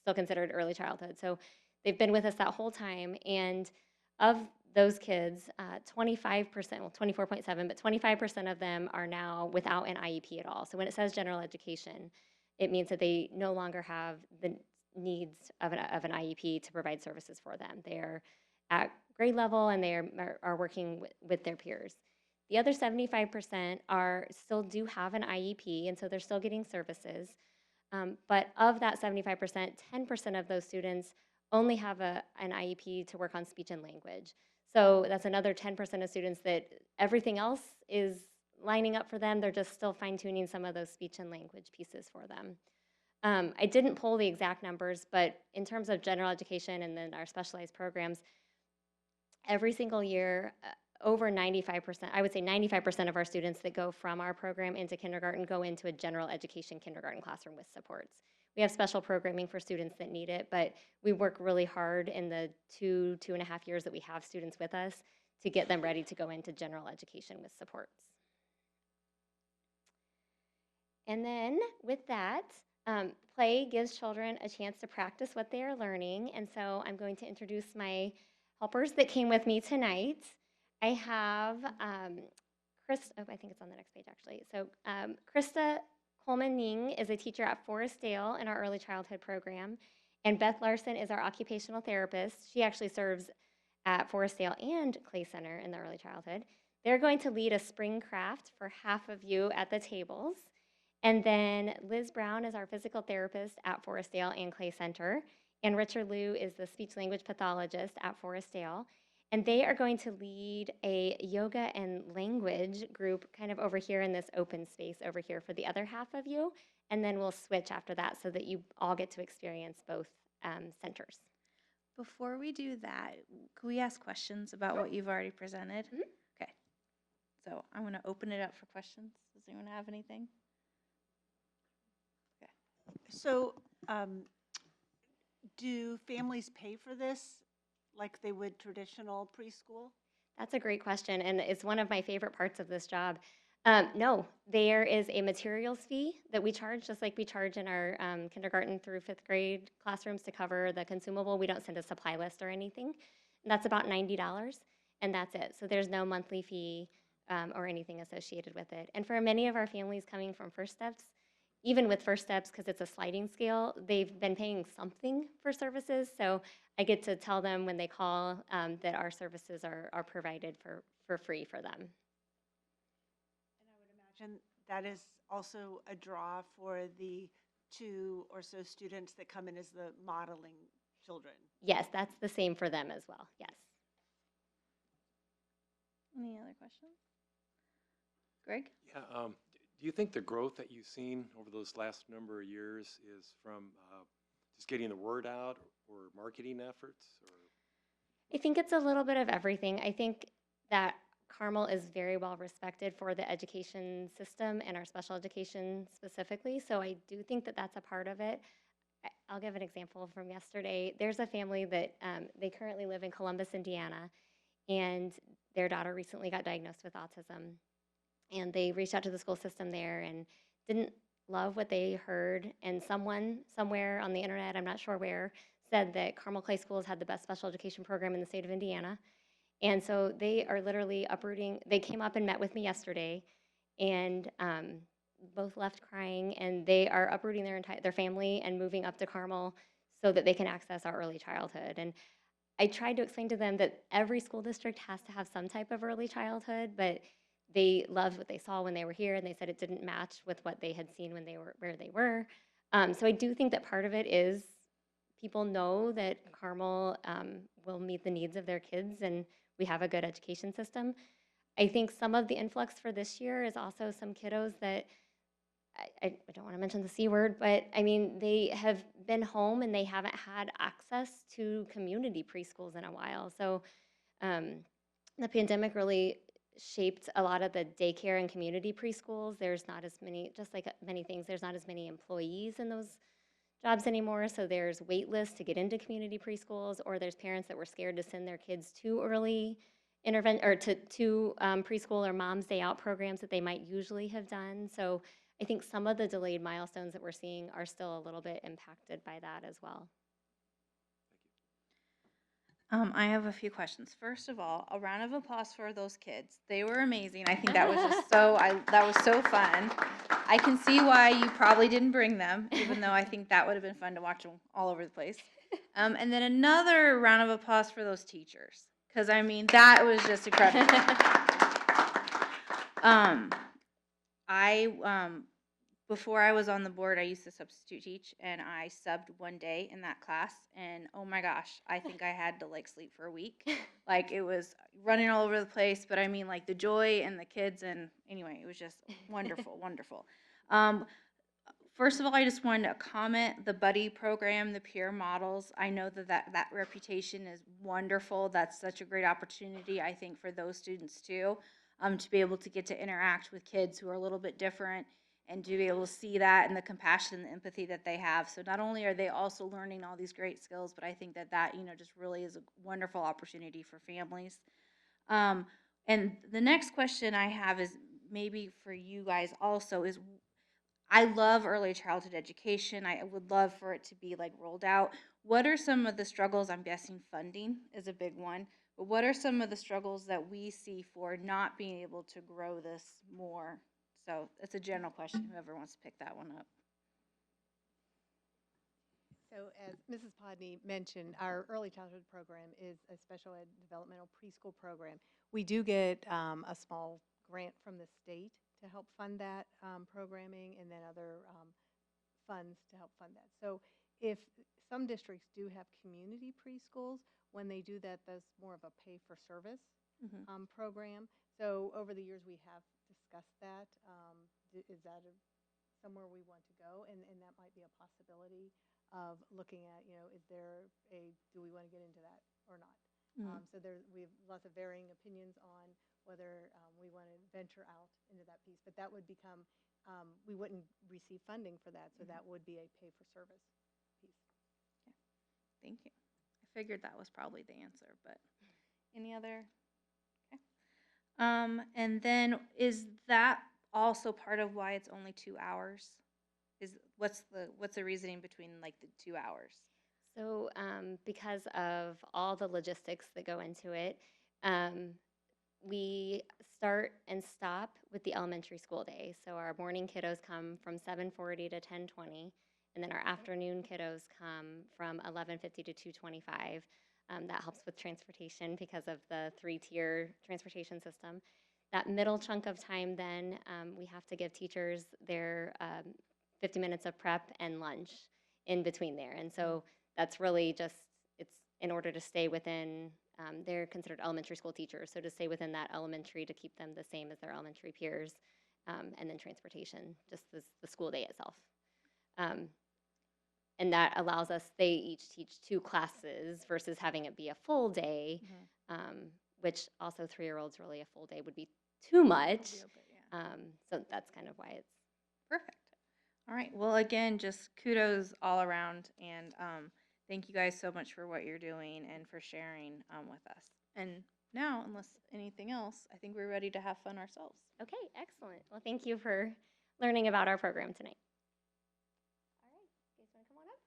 still considered early childhood. So they've been with us that whole time, and of those kids, 25%, well 24.7, but 25% of them are now without an IEP at all. So when it says general education, it means that they no longer have the needs of an IEP to provide services for them. They're at grade level and they are working with their peers. The other 75% still do have an IEP, and so they're still getting services. But of that 75%, 10% of those students only have an IEP to work on speech and language. So that's another 10% of students that everything else is lining up for them. They're just still fine-tuning some of those speech and language pieces for them. I didn't pull the exact numbers, but in terms of general education and then our specialized programs, every single year, over 95%, I would say 95% of our students that go from our program into kindergarten go into a general education kindergarten classroom with supports. We have special programming for students that need it, but we work really hard in the 2.5 years that we have students with us to get them ready to go into general education with supports. And then with that, play gives children a chance to practice what they are learning. And so I'm going to introduce my helpers that came with me tonight. I have I think it's on the next page actually. So Krista Coleman-Ning is a teacher at Forest Dale in our early childhood program. And Beth Larson is our occupational therapist. She actually serves at Forest Dale and Clay Center in the early childhood. They're going to lead a spring craft for half of you at the tables. And then Liz Brown is our physical therapist at Forest Dale and Clay Center. And Richard Liu is the speech language pathologist at Forest Dale. And they are going to lead a yoga and language group kind of over here in this open space over here for the other half of you. And then we'll switch after that so that you all get to experience both centers. Before we do that, could we ask questions about what you've already presented? Mhm. Okay. So I'm going to open it up for questions. Does anyone have anything? So, do families pay for this like they would traditional preschool? That's a great question, and it's one of my favorite parts of this job. No, there is a materials fee that we charge, just like we charge in our kindergarten through 5th grade classrooms to cover the consumable. We don't send a supply list or anything. And that's about $90, and that's it. So there's no monthly fee or anything associated with it. And for many of our families coming from First Steps, even with First Steps, because it's a sliding scale, they've been paying something for services. So I get to tell them when they call that our services are provided for free for them. And I would imagine that is also a draw for the 2 or so students that come in as the modeling children. Yes, that's the same for them as well, yes. Any other questions? Greg? Yeah, do you think the growth that you've seen over those last number of years is from just getting the word out or marketing efforts? Or? I think it's a little bit of everything. I think that Carmel is very well respected for the education system and our special education specifically, so I do think that that's a part of it. I'll give an example from yesterday. There's a family that they currently live in Columbus, Indiana, and their daughter recently got diagnosed with autism. And they reached out to the school system there and didn't love what they heard. And someone somewhere on the internet, I'm not sure where, said that Carmel Clay Schools had the best special education program in the state of Indiana. And so they are literally uprooting. They came up and met with me yesterday, and both left crying. And they are uprooting their family and moving up to Carmel so that they can access our early childhood. And I tried to explain to them that every school district has to have some type of early childhood, but they loved what they saw when they were here, and they said it didn't match with what they had seen when they were where they were. So I do think that part of it is people know that Carmel will meet the needs of their kids, and we have a good education system. I think some of the influx for this year is also some kiddos that I don't want to mention the C word, but I mean, they have been home and they haven't had access to community preschools in a while. So the pandemic really shaped a lot of the daycare and community preschools. There's not as many, just like many things, there's not as many employees in those jobs anymore. So there's wait lists to get into community preschools, or there's parents that were scared to send their kids to early intervention or to preschool or mom's day out programs that they might usually have done. So I think some of the delayed milestones that we're seeing are still a little bit impacted by that as well. I have a few questions. First of all, a round of applause for those kids. They were amazing. I think that was just that was so fun. I can see why you probably didn't bring them, even though I think that would have been fun to watch them all over the place. And then another round of applause for those teachers, because I mean that was just incredible. Before I was on the board, I used to substitute teach, and I subbed one day in that class, and oh my gosh, I think I had to like sleep for a week. Like it was running all over the place, but I mean like the joy and the kids, and anyway, it was just wonderful, wonderful. First of all, I just wanted to comment the buddy program, the peer models. I know that reputation is wonderful. That's such a great opportunity, I think, for those students too, to be able to get to interact with kids who are a little bit different, and to be able to see that and the compassion and the empathy that they have. So not only are they also learning all these great skills, but I think that just really is a wonderful opportunity for families. And the next question I have is maybe for you guys also is, I love early childhood education. I would love for it to be like rolled out. What are some of the struggles? I'm guessing funding is a big one, but what are some of the struggles that we see for not being able to grow this more? So it's a general question, whoever wants to pick that one up. So as Mrs. Podney mentioned, our early childhood program is a special ed developmental preschool program. We do get a small grant from the state to help fund that programming, and then other funds to help fund that. So if some districts do have community preschools, when they do that, that's more of a pay-for-service program. So over the years, we have discussed that. Is that somewhere we want to go? And that might be a possibility of looking at, do we want to get into that or not? So we have lots of varying opinions on whether we want to venture out into that piece. But that would become, we wouldn't receive funding for that, so that would be a pay-for-service piece. Okay. Thank you. I figured that was probably the answer, but any other? Okay. And then is that also part of why it's only 2 hours? What's the reasoning between like the 2 hours? So because of all the logistics that go into it, we start and stop with the elementary school day. So our morning kiddos come from 7:40 to 10:20, and then our afternoon kiddos come from 11:50 to 2:25. That helps with transportation because of the 3-tier transportation system. That middle chunk of time, then we have to give teachers their 50 minutes of prep and lunch in between there. And so that's really just, it's in order to stay within, they're considered elementary school teachers, so to stay within that elementary to keep them the same as their elementary peers, and then transportation, just the school day itself. And that allows us, they each teach 2 classes versus having it be a full day, which also 3-year-olds really a full day would be too much. So that's kind of why it's perfect. All right. Well, again, just kudos all around, and thank you guys so much for what you're doing and for sharing with us. And now, unless anything else, I think we're ready to have fun ourselves. Okay, excellent. Well, thank you for learning about our program tonight. All right, you guys want to come on up?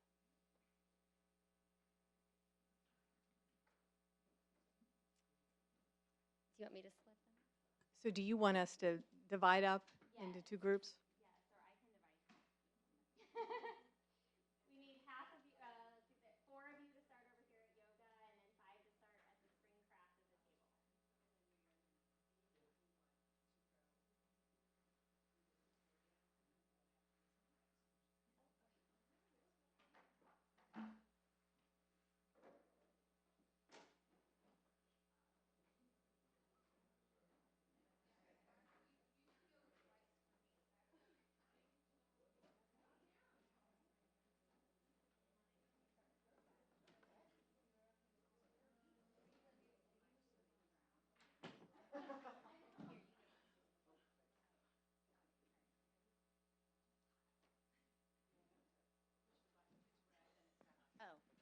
Do you want me to split them? So do you want us to divide up into two groups? We need half of you, let's see, 4 of you to start over here at yoga, and then 5 to start at the spring craft at the table.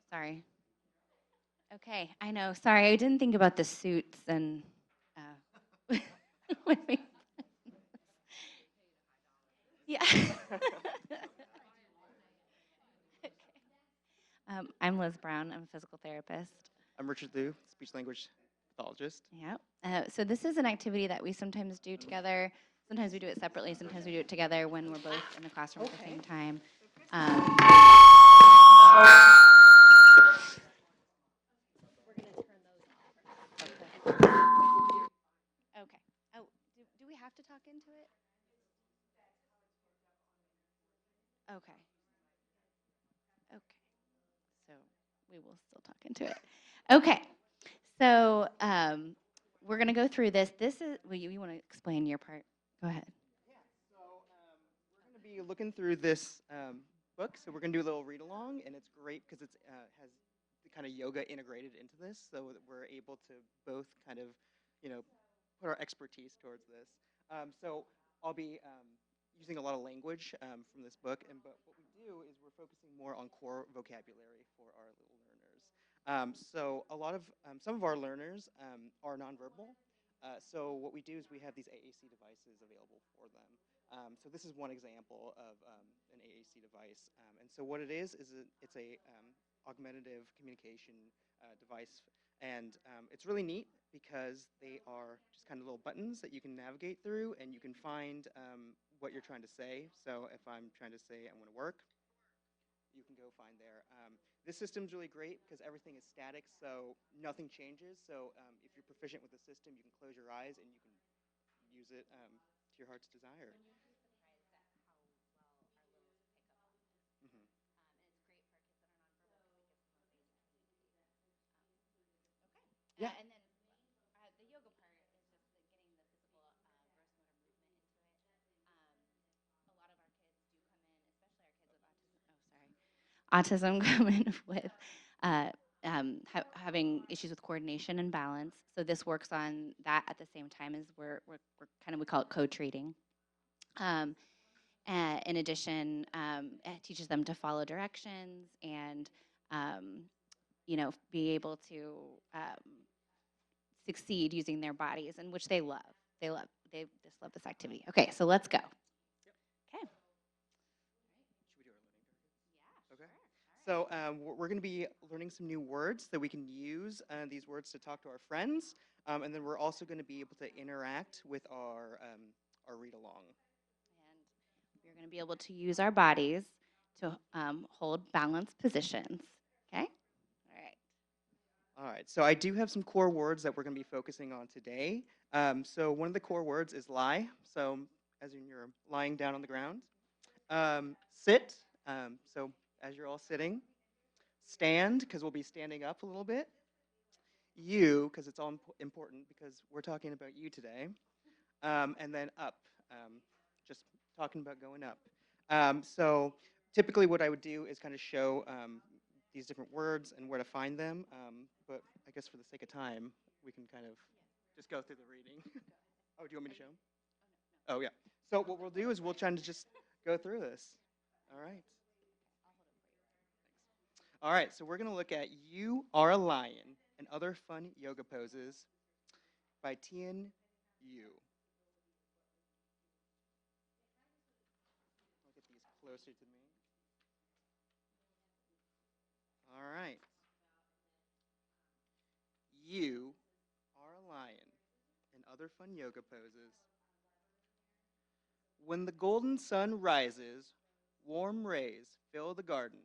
Sorry. Okay, I know. Sorry, I didn't think about the suits and when we- yeah. Okay. I'm Liz Brown. I'm a physical therapist. I'm Richard Liu, speech language pathologist. Yeah. So this is an activity that we sometimes do together. Sometimes we do it separately. Sometimes we do it together when we're both in the classroom at the same time. Okay. Oh, do we have to talk into it? Okay. Okay. So we will still talk into it. Okay. So we're going to go through this. This is, well, you want to explain your part? Go ahead. We're going to be looking through this book, so we're going to do a little read along, and it's great because it has the kind of yoga integrated into this, so that we're able to both kind of, put our expertise towards this. So I'll be using a lot of language from this book, but what we do is we're focusing more on core vocabulary for our little learners. So a lot of some of our learners are nonverbal. So what we do is we have these AAC devices available for them. So this is one example of an AAC device. And so what it is it's a augmentative communication device. And it's really neat because they are just kind of little buttons that you can navigate through, and you can find what you're trying to say. So if I'm trying to say I want to work, you can go find there. This system's really great because everything is static, so nothing changes. So if you're proficient with the system, you can close your eyes and you can use it to your heart's desire. Mhm. Yeah. And then the yoga part is just getting the physical gross motor movement into it. A lot of our kids do come in, especially our kids with autism. Oh, sorry. Autism come in with having issues with coordination and balance. So this works on that at the same time as we're kind of, we call it co-treating. In addition, it teaches them to follow directions and, be able to succeed using their bodies, and which they love. They just love this activity. Okay, so let's go. Okay. Should we do our learning targets? Yeah. Okay. So we're going to be learning some new words that we can use these words to talk to our friends, and then we're also going to be able to interact with our read along. And we're going to be able to use our bodies to hold balanced positions. Okay. All right. All right, so I do have some core words that we're going to be focusing on today. So one of the core words is lie. So as in you're lying down on the ground. Sit, so as you're all sitting. Stand, because we'll be standing up a little bit. You, because it's all important because we're talking about you today. And then up, just talking about going up. So typically what I would do is kind of show these different words and where to find them. But I guess for the sake of time, we can kind of just go through the reading. Oh, do you want me to show them? Oh, yeah. So what we'll do is we'll try to just go through this. All right. All right, so we're going to look at You Are a Lion and Other Fun Yoga Poses by Tien Yu. I'll get these closer to me. All right. You are a lion and other fun yoga poses. When the golden sun rises, warm rays fill the garden.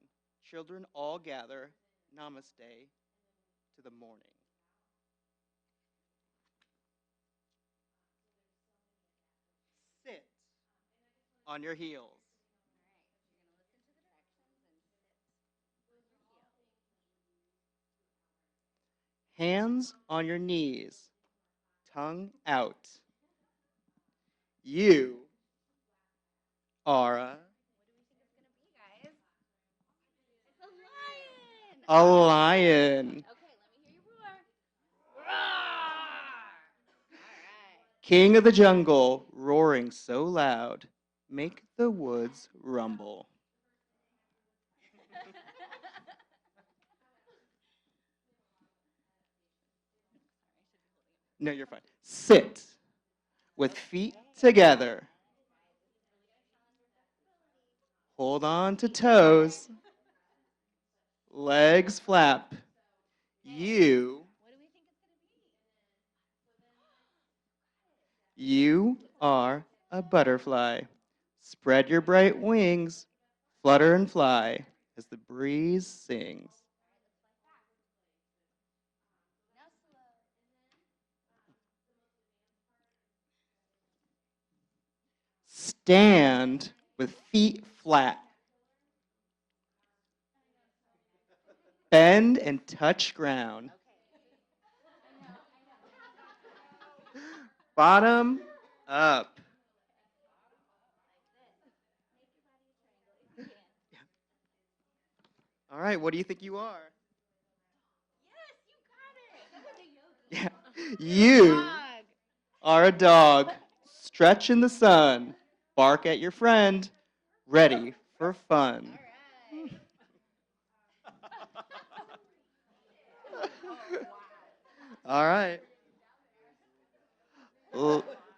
Children all gather. Namaste to the morning. Sit on your heels. Hands on your knees. Tongue out. You are a lion. King of the jungle, roaring so loud, make the woods rumble. No, you're fine. Sit with feet together. Hold on to toes. Legs flap. You are a butterfly. Spread your bright wings. Flutter and fly as the breeze sings. Stand with feet flat. Bend and touch ground. Bottom up. All right, what do you think you are? Yeah. You are a dog. Stretch in the sun. Bark at your friend. Ready for fun. All right.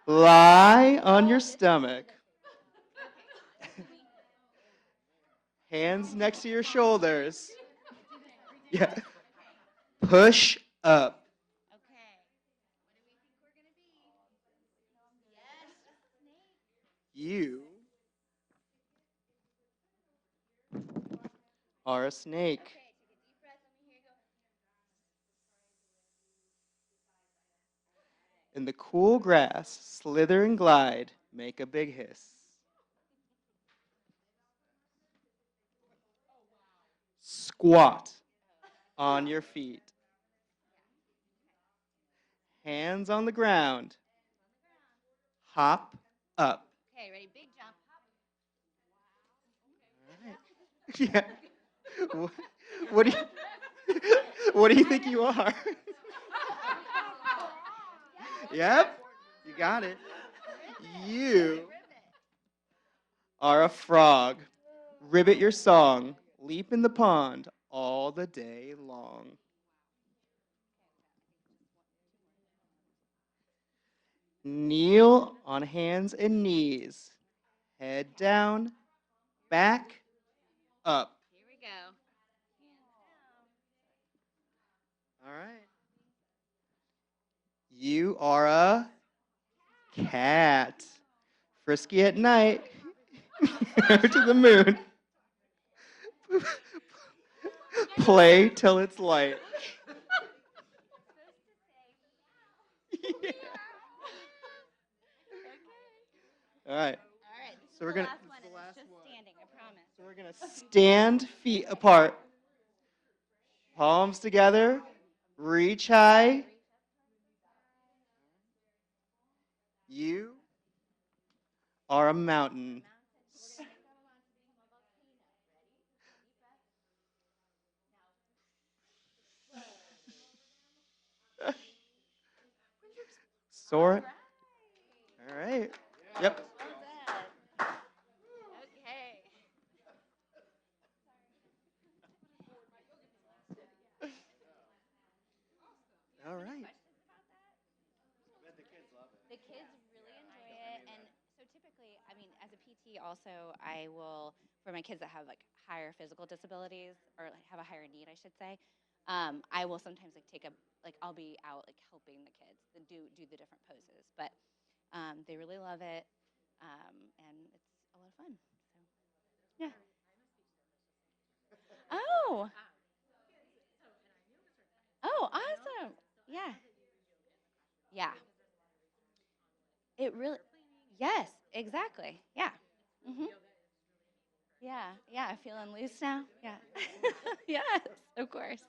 Lie on your stomach. Hands next to your shoulders. Yeah. Push up. You are a snake. In the cool grass, slither and glide, make a big hiss. Squat on your feet. Hands on the ground. Hop up. Okay, ready? Big jump. Yeah. What do you, what do you think you are? Yep, you got it. You are a frog. Ribbit your song. Leap in the pond all the day long. Kneel on hands and knees. Head down, back up. Here we go. All right. You are a cat. Frisky at night. To the moon. Play till it's light. Yeah. All right. So we're gonna. Standing, I promise. So we're gonna stand feet apart, palms together, reach high. You are a mountain. Soar. All right. Yep. Well done. Okay. PT also, I will, for my kids that have like higher physical disabilities or like have a higher need, I should say, I will sometimes like I'll be out like helping the kids and do the different poses. But they really love it, and it's a lot of fun. So, yeah. Oh. Oh, awesome. Yeah. Yeah. It really, yes, exactly. Yeah. Hmm. Yeah. Yeah. Feeling loose now? Yeah. Yes, of course.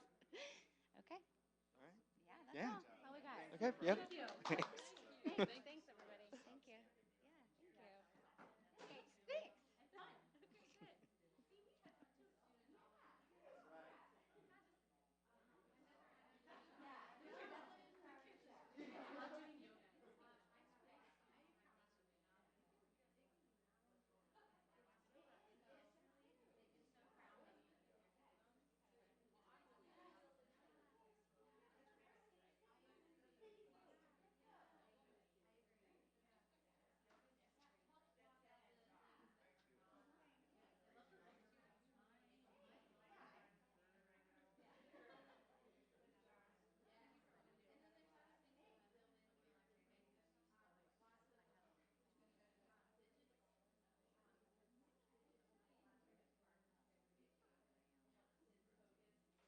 Okay. All right. Yeah, that's Yeah. all. That's all we got. Okay. Yep. Thank you. Thanks. Thanks, everybody. Thank you. Yeah, thank you. Thanks. Thanks.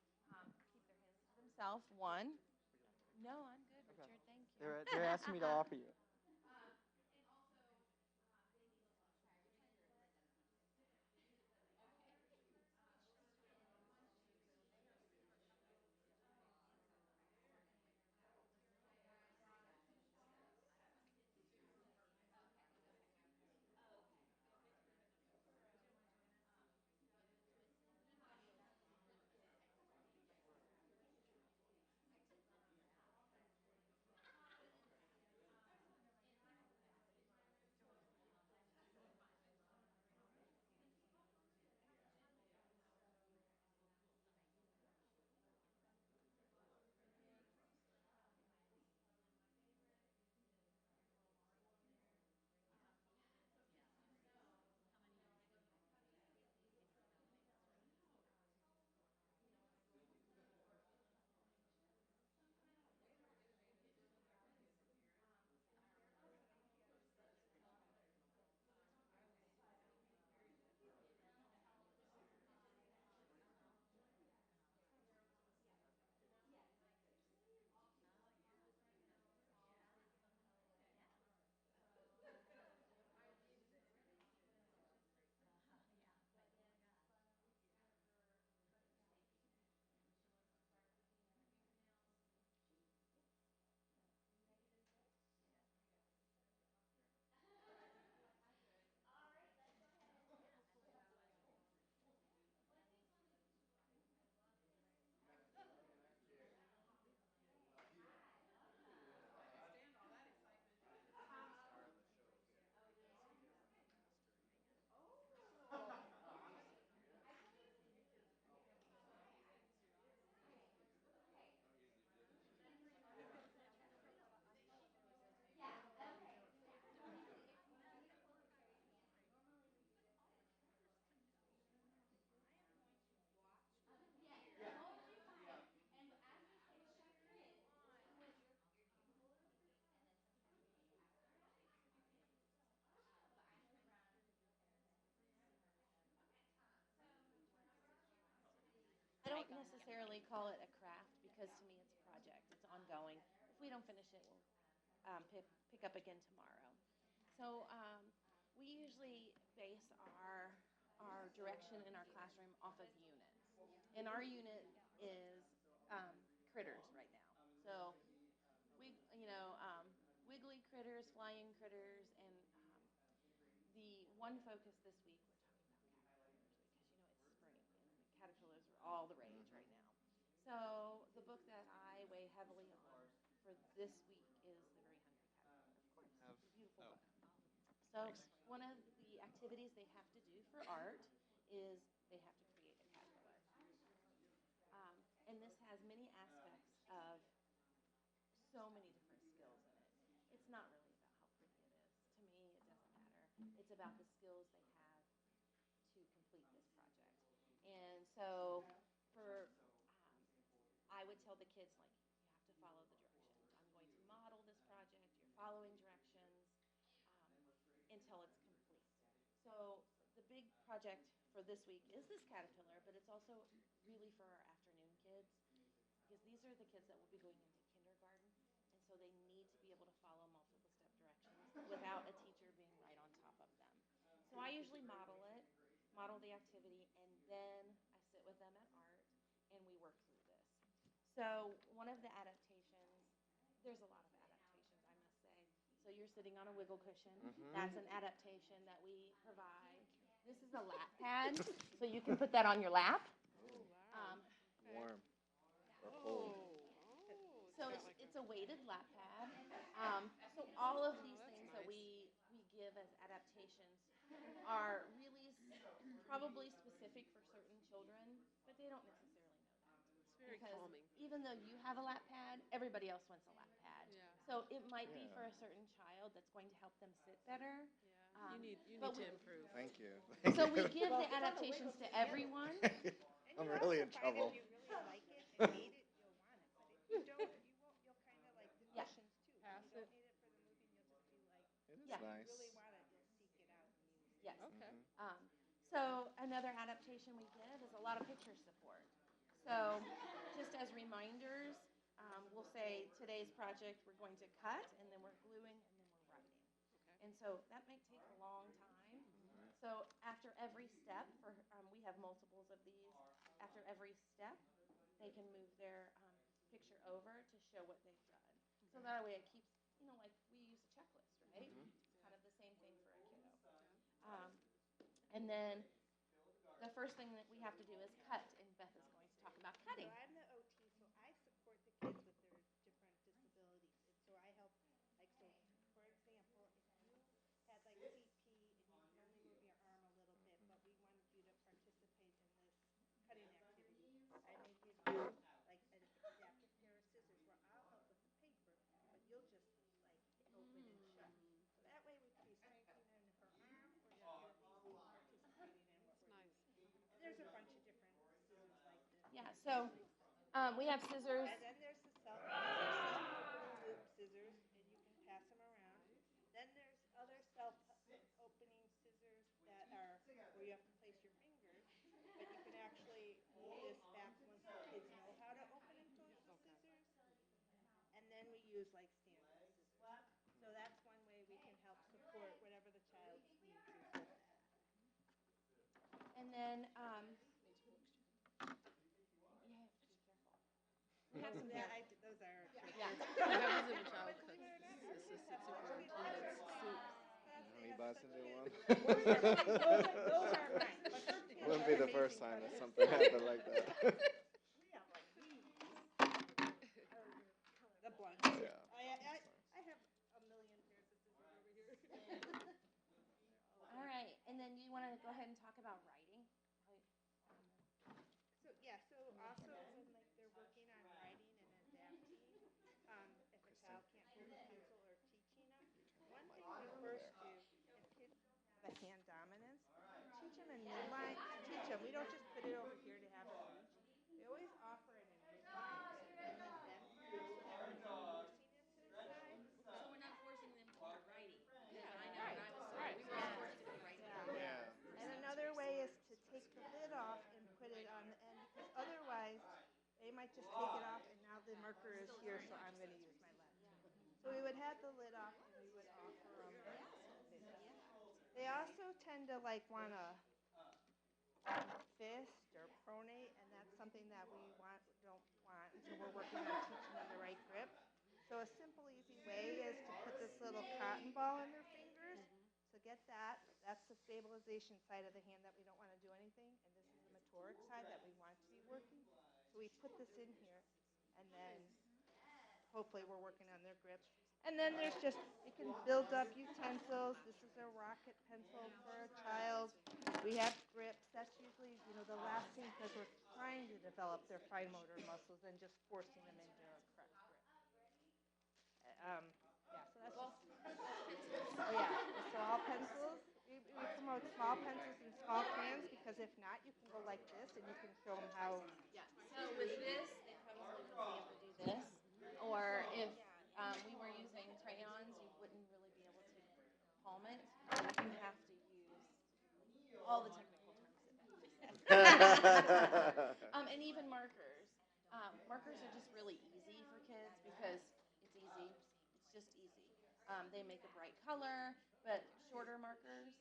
Okay, good. Keep their hands to themselves. One. No, I'm good, Okay. Richard. Thank you. They're asking me to offer you. I don't necessarily call it a craft because to me it's a project. It's ongoing. If we don't finish it, we'll pick up again tomorrow. So we usually base our direction in our classroom off of units. And our unit is critters right now. So wiggly critters, flying critters, and the one focus this week we're talking about caterpillars because it's spring and caterpillars are all the rage right now. So the book that I weigh heavily on for this week is The Very Hungry Caterpillar. Of course, it's a beautiful book. So one of the activities they have to do for art is they have to create a caterpillar. And this has many aspects of so many different skills in it. It's not really about how pretty it is. To me, it doesn't matter. It's about the skills they have to complete this project. And so for, I would tell the kids, like, you have to follow the directions. I'm going to model this project, you're following directions until it's complete. So the big project for this week is this caterpillar, but it's also really for our afternoon kids, because these are the kids that will be going into kindergarten, and so they need to be able to follow multiple step directions without a teacher being right on top of them. So I usually model the activity, and then I sit with them at art, and we work through this. So one of the adaptations, there's a lot of adaptations, I must say. So you're sitting on a wiggle cushion. That's an adaptation that we provide. This is a lap pad, so you can put that on your lap. Warm or cold. So it's a weighted lap pad. So all of these things that we give as adaptations are really probably specific for certain children, but they don't necessarily know that. It's very Because calming. even though you have a lap pad, everybody else wants a lap pad. Yeah. So it might be for a certain child that's going to help them sit better. Yeah. You need but to improve. Thank you. So we give the adaptations to everyone. I'm really in trouble. If you really like it and need it, you'll want it. But if you don't, you'll kind of like the cushions too. Pass If you it. don't need it for the moving, you'll just be like, It is Yeah. nice. if you really want it, you'll seek it out and use it. Yes. Okay. So another adaptation we give is a lot of picture support. So just as reminders, we'll say today's project we're going to cut, and then we're gluing, and then we're writing. Okay. And so that might take a long time. So after every step, we have multiples of these. After every step, they can move their picture over to show what they've done. So that way it keeps, like we use a checklist, right? It's kind of the same thing for a kiddo. And then the first thing that we have to do is cut, and Beth is going to talk about cutting. So I'm the OT, so I support the kids with their different disabilities. And so I help, like, so for example, if you had like CP and you can only move your arm a little bit, but we wanted you to participate in this cutting activity, I may give you like an adaptive pair of scissors where I'll help with the paper, but you'll just like open and shut. So that way we could be strengthening her arm, or she could at least be participating in what we're doing. And there's a bunch of different scissors like this. Yeah, so we have scissors. And then there's the self-opening loop scissors, and you can pass them around. Then there's other self-opening scissors that are where you have to place your fingers, but you can actually move this back once the kids know how to open and close the scissors. And then we use like stand-up scissors. So that's one way we can help support whatever the child's needs is with that. And then you have to be careful. We have some Those are Yeah. What happens if a child cuts assistant superintendent's soup? Honey buns into one. Those are mine. But those kids Wouldn't are be the first amazing time that cutters. something happened like that. We have like these. The blunt. Yeah. I have a million pairs of scissors over here. All right, and then you want to go ahead and talk about writing? So yeah, so also when like they're working on writing and adapting, if a child can't hold a pencil or teaching them, one thing we first do, if kids have a hand dominance, teach them a new line. Teach them. We don't just put it over here to have it reach. We always offer it in new lines and let them use it. Forcing it to the side. So we're not forcing them to be writing. Yeah, I know when I was right. we were forced to be writing. Yeah. And another way is to take the lid off and put it on the end, because otherwise they might just take it off and now the marker is here, so I'm going to use my left. So we would have the lid off and we would offer them the lid off. They also tend to like want to fist or pronate, and that's something that we don't want until we're working on teaching them the right grip. So a simple, easy way is to put this little cotton ball in their fingers. So get that. That's the stabilization side of the hand that we don't want to do anything, and this is the motoric side that we want to be working. So we put this in here, and then hopefully we're working on their grip. And then there's just, you can build up utensils. This is a rocket pencil for a child. We have grips. That's usually, the last thing, because we're trying to develop their fine motor muscles and just forcing them into a correct grip. Yeah, so that's just, oh yeah, so all pencils. We out small pencils and small crayons, because if not, you can go like this and you can show them how. Yeah, so with this, they probably wouldn't be able to do this. Or if we were using crayons, you wouldn't really be able to palm it. You have to use all the technical terms that Bethany said. And even markers. Markers are just really easy for kids because it's easy. It's just easy. They make a bright color, but shorter markers,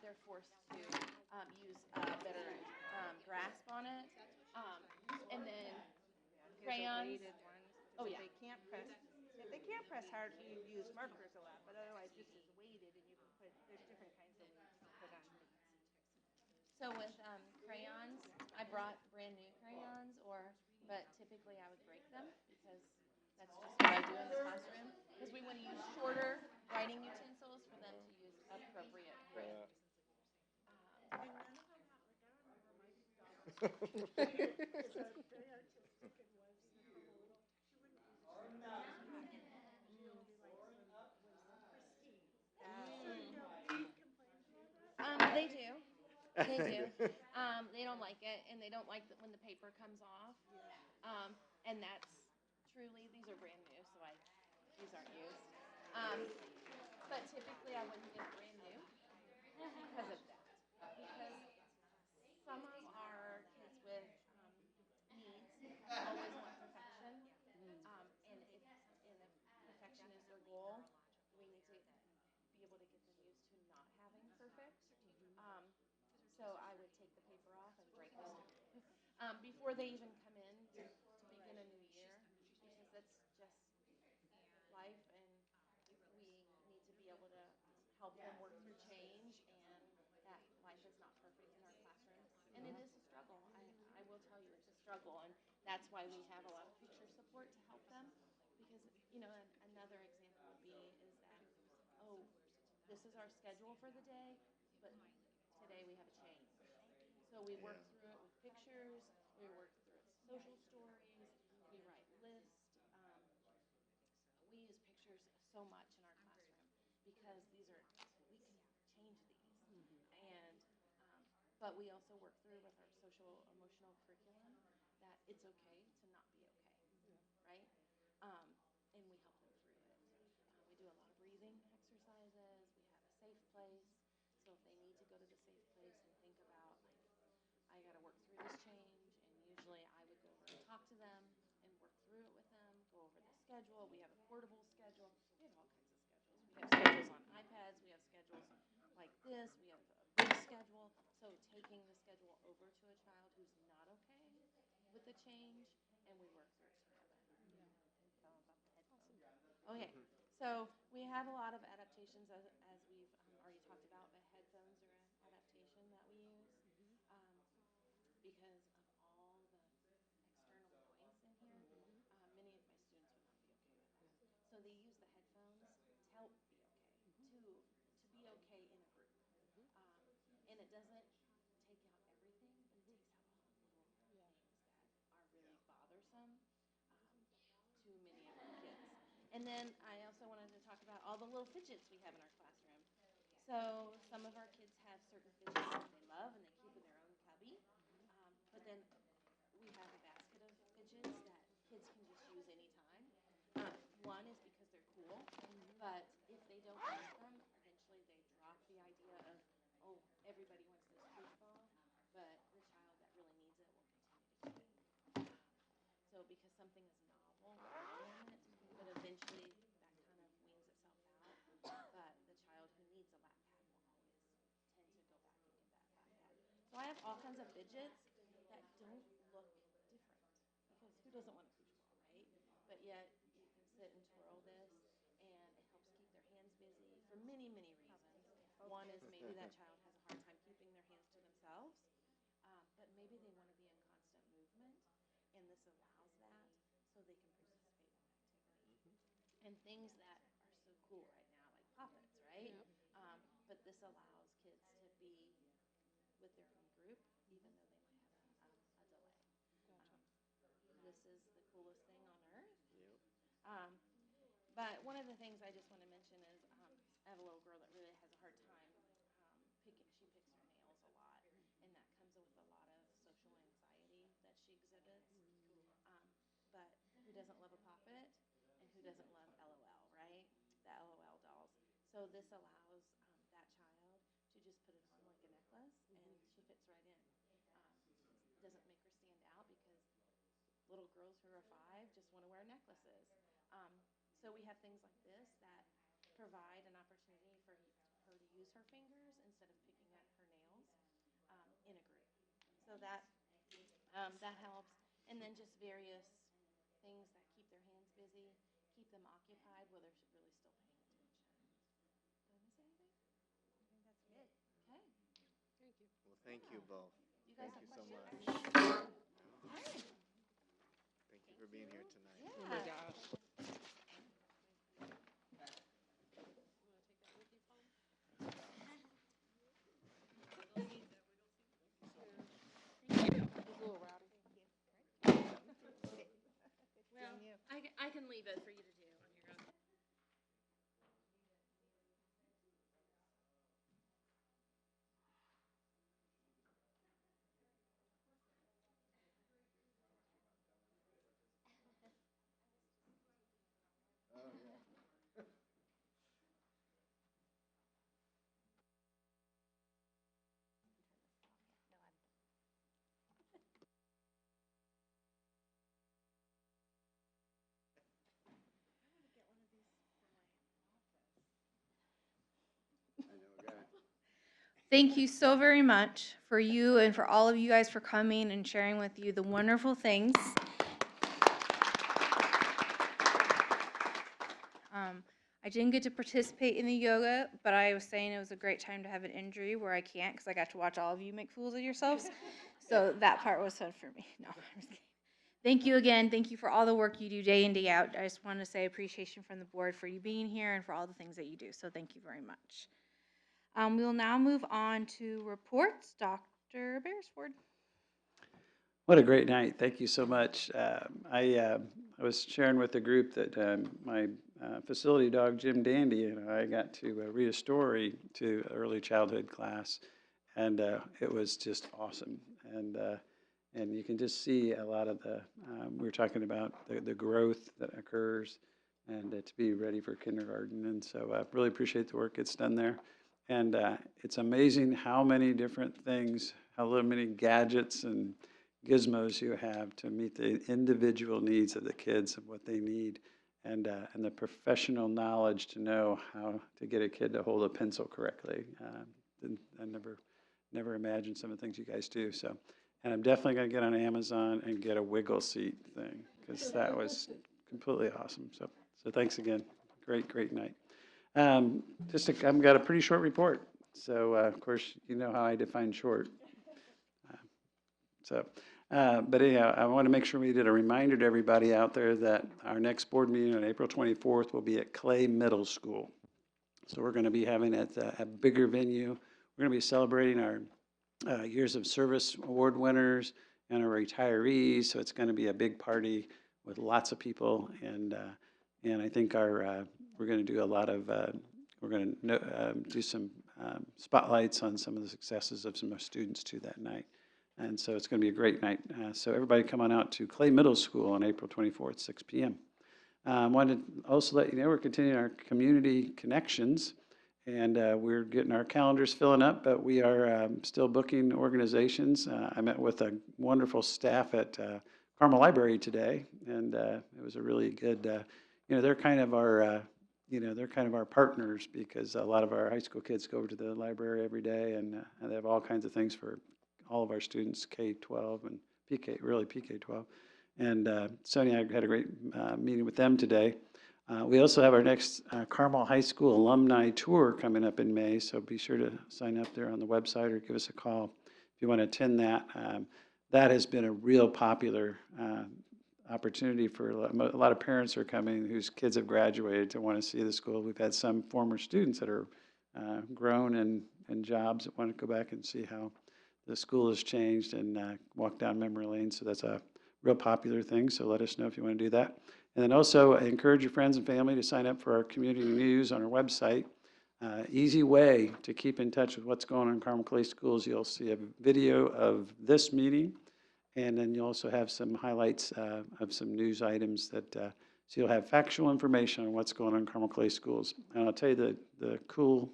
they're forced to use a better grasp on it. And then crayons. Oh yeah. They can't press. They can't press hard. You use markers a lot, but otherwise this is weighted, and you can put. There's different kinds of weights to put on things. So with crayons, I brought brand new crayons, but typically I would break them because that's just what I do in the classroom. Because we want to use shorter writing utensils for them to use appropriate grip. They do. They do. They don't like it, and they don't like when the paper comes off. And that's truly, these are brand new, so these aren't used. But typically I wouldn't get brand new because of that. Because some of our kids with needs always want perfection. And if perfection is their goal, we need to be able to get them used to not having perfect. So I would take the paper off and break them before they even come in to begin a new year, because that's just life, and we need to be able to help them work through change, and that life is not perfect in our classroom, and it is a struggle. I will tell you, it's a struggle, and that's why we have a lot of picture support to help them, because another example would be is that, oh, this is our schedule for the day, but today we have a change. So we work through it with pictures, we work through it with social stories, we write lists. We use pictures so much in our classroom because we can change these. And but we also work through with our social emotional curriculum that it's okay to not be okay, right? And we help them through it. We do a lot of breathing exercises. We have a safe place. So if they need to go to the safe place and think about, like, I got to work through this change, and usually I would go over and talk to them and work through it with them, go over the schedule. We have a portable schedule. We have all kinds of schedules. We have schedules on iPads. We have schedules like this. We have a big schedule. So taking the schedule over to a child who's not okay with the change, and we work through it together. Okay, so we have a lot of adaptations as we've already talked about. The headphones are an adaptation that we use because of all the external noise in here. Many of my students would not be okay with that. So they use the headphones to help be okay, to be okay in a group. And it doesn't take out everything, but it takes out all the little things that are really bothersome to many of our kids. And then I also wanted to talk about all the little fidgets we have in our classroom. So some of our kids have certain fidgets that they love and they keep in their own cubby. But then we have a basket of fidgets that kids can just use anytime. One is because they're cool, but if they don't use them, eventually they drop the idea of, oh, everybody wants this foosball, but the child that really needs it will continue to get it. So because something is novel, but eventually that kind of weans itself out. But the child who needs a lap pad will always tend to go back and get that lap pad. So I have all kinds of fidgets that don't look different, because who doesn't want a foosball, right? But yet you can sit and twirl this, and it helps keep their hands busy for many, many reasons. One is maybe that child has a hard time keeping their hands to themselves, but maybe they want to be in constant movement, and this allows that so they can participate in activity. And things that are so cool right now, like Poppets, right? But this allows kids to be with their own group, even though they might have a delay. This is the coolest thing on earth. But one of the things I just want to mention is I have a little girl that really has a hard time picking So this allows that child to just put it on like a necklace, and she fits right in. Doesn't make her stand out because little girls who are 5 just want to wear necklaces. So we have things like this that provide an opportunity for her to use her fingers instead of picking at her nails in a group. So that that helps. And then just various things that keep their hands busy, keep them occupied while they're really still paying attention. Did I miss anything? I think that's good. Okay. Thank you. Well, thank you both. You guys Thank you have so much. questions? Thank you for being here tonight. Yeah. Oh my gosh. Well, I can leave it for you to do on your own. Thank you so very much for you and for all of you guys for coming and sharing with you the wonderful things. I didn't get to participate in the yoga, but I was saying it was a great time to have an injury where I can't because I got to watch all of you make fools of yourselves. So that part was fun for me. No, I'm just kidding. Thank you again. Thank you for all the work you do day in, day out. I just want to say appreciation from the board for you being here and for all the things that you do. So thank you very much. We will now move on to reports. Dr. Beresford. What a great night. Thank you so much. I was sharing with the group that my facility dog, Jim Dandy, and I got to read a story to early childhood class, and it was just awesome. And you can just see a lot of the, we were talking about the growth that occurs and to be ready for kindergarten. And so I really appreciate the work that's done there. And it's amazing how many different things, how many gadgets and gizmos you have to meet the individual needs of the kids and what they need, and the professional knowledge to know how to get a kid to hold a pencil correctly. I never imagined some of the things you guys do. So, and I'm definitely going to get on Amazon and get a wiggle seat thing because that was completely awesome. So thanks again. Great night. I've got a pretty short report. So of course you know how I define short. But anyhow, I want to make sure we did a reminder to everybody out there that our next board meeting on April 24th will be at Clay Middle School. So we're going to be having it at a bigger venue. We're going to be celebrating our Years of Service Award winners and our retirees. So it's going to be a big party with lots of people. And I think we're going to do a lot of, we're going to do some spotlights on some of the successes of some of our students too that night. And so it's going to be a great night. So everybody come on out to Clay Middle School on April 24th, 6 p.m. I wanted to also let you know we're continuing our community connections, and we're getting our calendars filling up, but we are still booking organizations. I met with a wonderful staff at Carmel Library today, and it was a really good, they're kind of our, they're kind of our partners because a lot of our high school kids go over to the library every day, and they have all kinds of things for all of our students, K-12 and PK-12. And Sonia and I had a great meeting with them today. We also have our next Carmel High School alumni tour coming up in May, so be sure to sign up there on the website or give us a call if you want to attend that. That has been a real popular opportunity for a lot of parents are coming whose kids have graduated to want to see the school. We've had some former students that are grown in jobs that want to go back and see how the school has changed and walk down memory lane. So that's a real popular thing. So let us know if you want to do that. And then also encourage your friends and family to sign up for our community news on our website. Easy way to keep in touch with what's going on in Carmel Clay Schools. You'll see a video of this meeting, and then you'll also have some highlights of some news items that So you'll have factual information on what's going on in Carmel Clay Schools. And I'll tell you the cool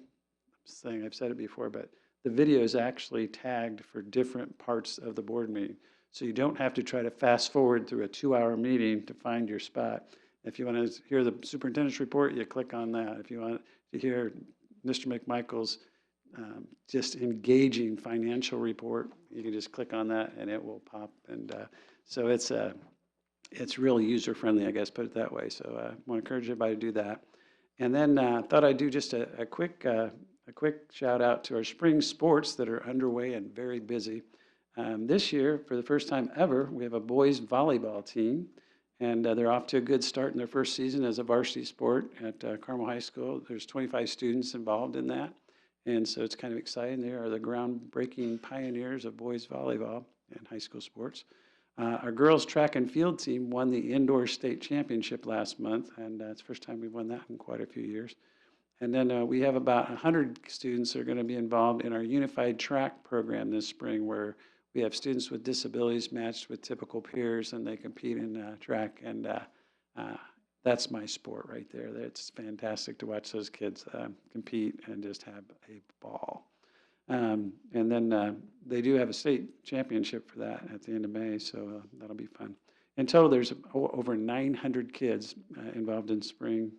thing, I've said it before, but the video is actually tagged for different parts of the board meeting. So you don't have to try to fast forward through a 2-hour meeting to find your spot. If you want to hear the superintendent's report, you click on that. If you want to hear Mr. McMichael's just engaging financial report, you can just click on that and it will pop. And so it's really user-friendly, I guess, put it that way. So I want to encourage everybody to do that. And then I thought I'd do just a quick shout out to our spring sports that are underway and very busy. This year, for the first time ever, we have a boys volleyball team, and they're off to a good start in their first season as a varsity sport at Carmel High School. There's 25 students involved in that, and so it's kind of exciting. They are the groundbreaking pioneers of boys volleyball and high school sports. Our girls track and field team won the indoor state championship last month, and it's the first time we've won that in quite a few years. And then we have about 100 students that are going to be involved in our unified track program this spring, where we have students with disabilities matched with typical peers, and they compete in track. And that's my sport right there. It's fantastic to watch those kids compete and just have a ball. And then they do have a state championship for that at the end of May, so that'll be fun. In total, there's over 900 kids involved in spring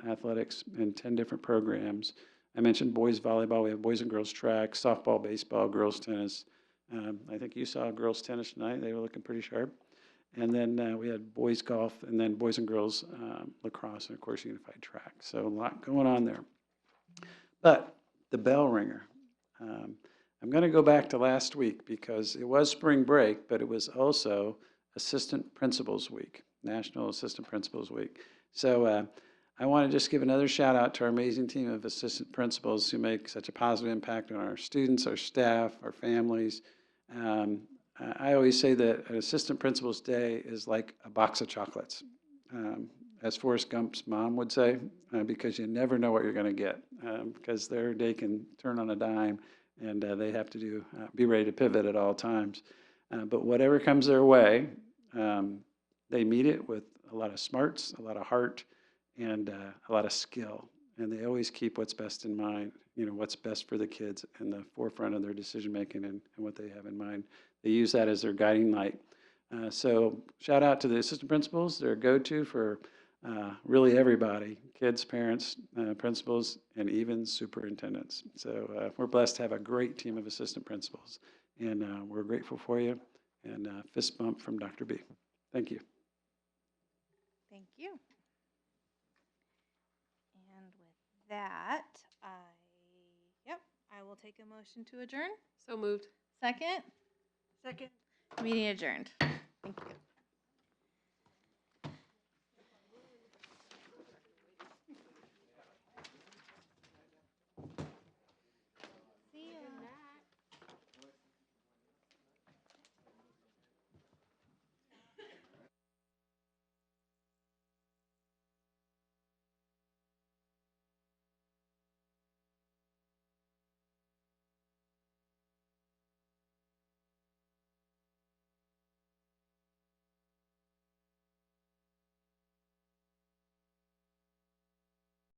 athletics in 10 different programs. I mentioned boys volleyball. We have boys and girls track, softball, baseball, girls tennis. I think you saw girls tennis tonight. They were looking pretty sharp. And then we had boys golf, and then boys and girls lacrosse, and of course unified track. So a lot going on there. But the bell ringer. I'm going to go back to last week because it was spring break, but it was also Assistant Principals Week, National Assistant Principals Week. So I want to just give another shout out to our amazing team of assistant principals who make such a positive impact on our students, our staff, our families. I always say that an Assistant Principals Day is like a box of chocolates, as Forrest Gump's mom would say, because you never know what you're going to get, because their day can turn on a dime, and they have to be ready to pivot at all times. But whatever comes their way, they meet it with a lot of smarts, a lot of heart, and a lot of skill. And they always keep what's best in mind, what's best for the kids in the forefront of their decision making and what they have in mind. They use that as their guiding light. So shout out to the assistant principals. They're a go-to for really everybody, kids, parents, principals, and even superintendents. So we're blessed to have a great team of assistant principals. And we're grateful for you. And fist bump from Dr. B. Thank you. Thank you. And with that, I will take a motion to adjourn. So moved. Second? Second. Meeting adjourned. Thank you.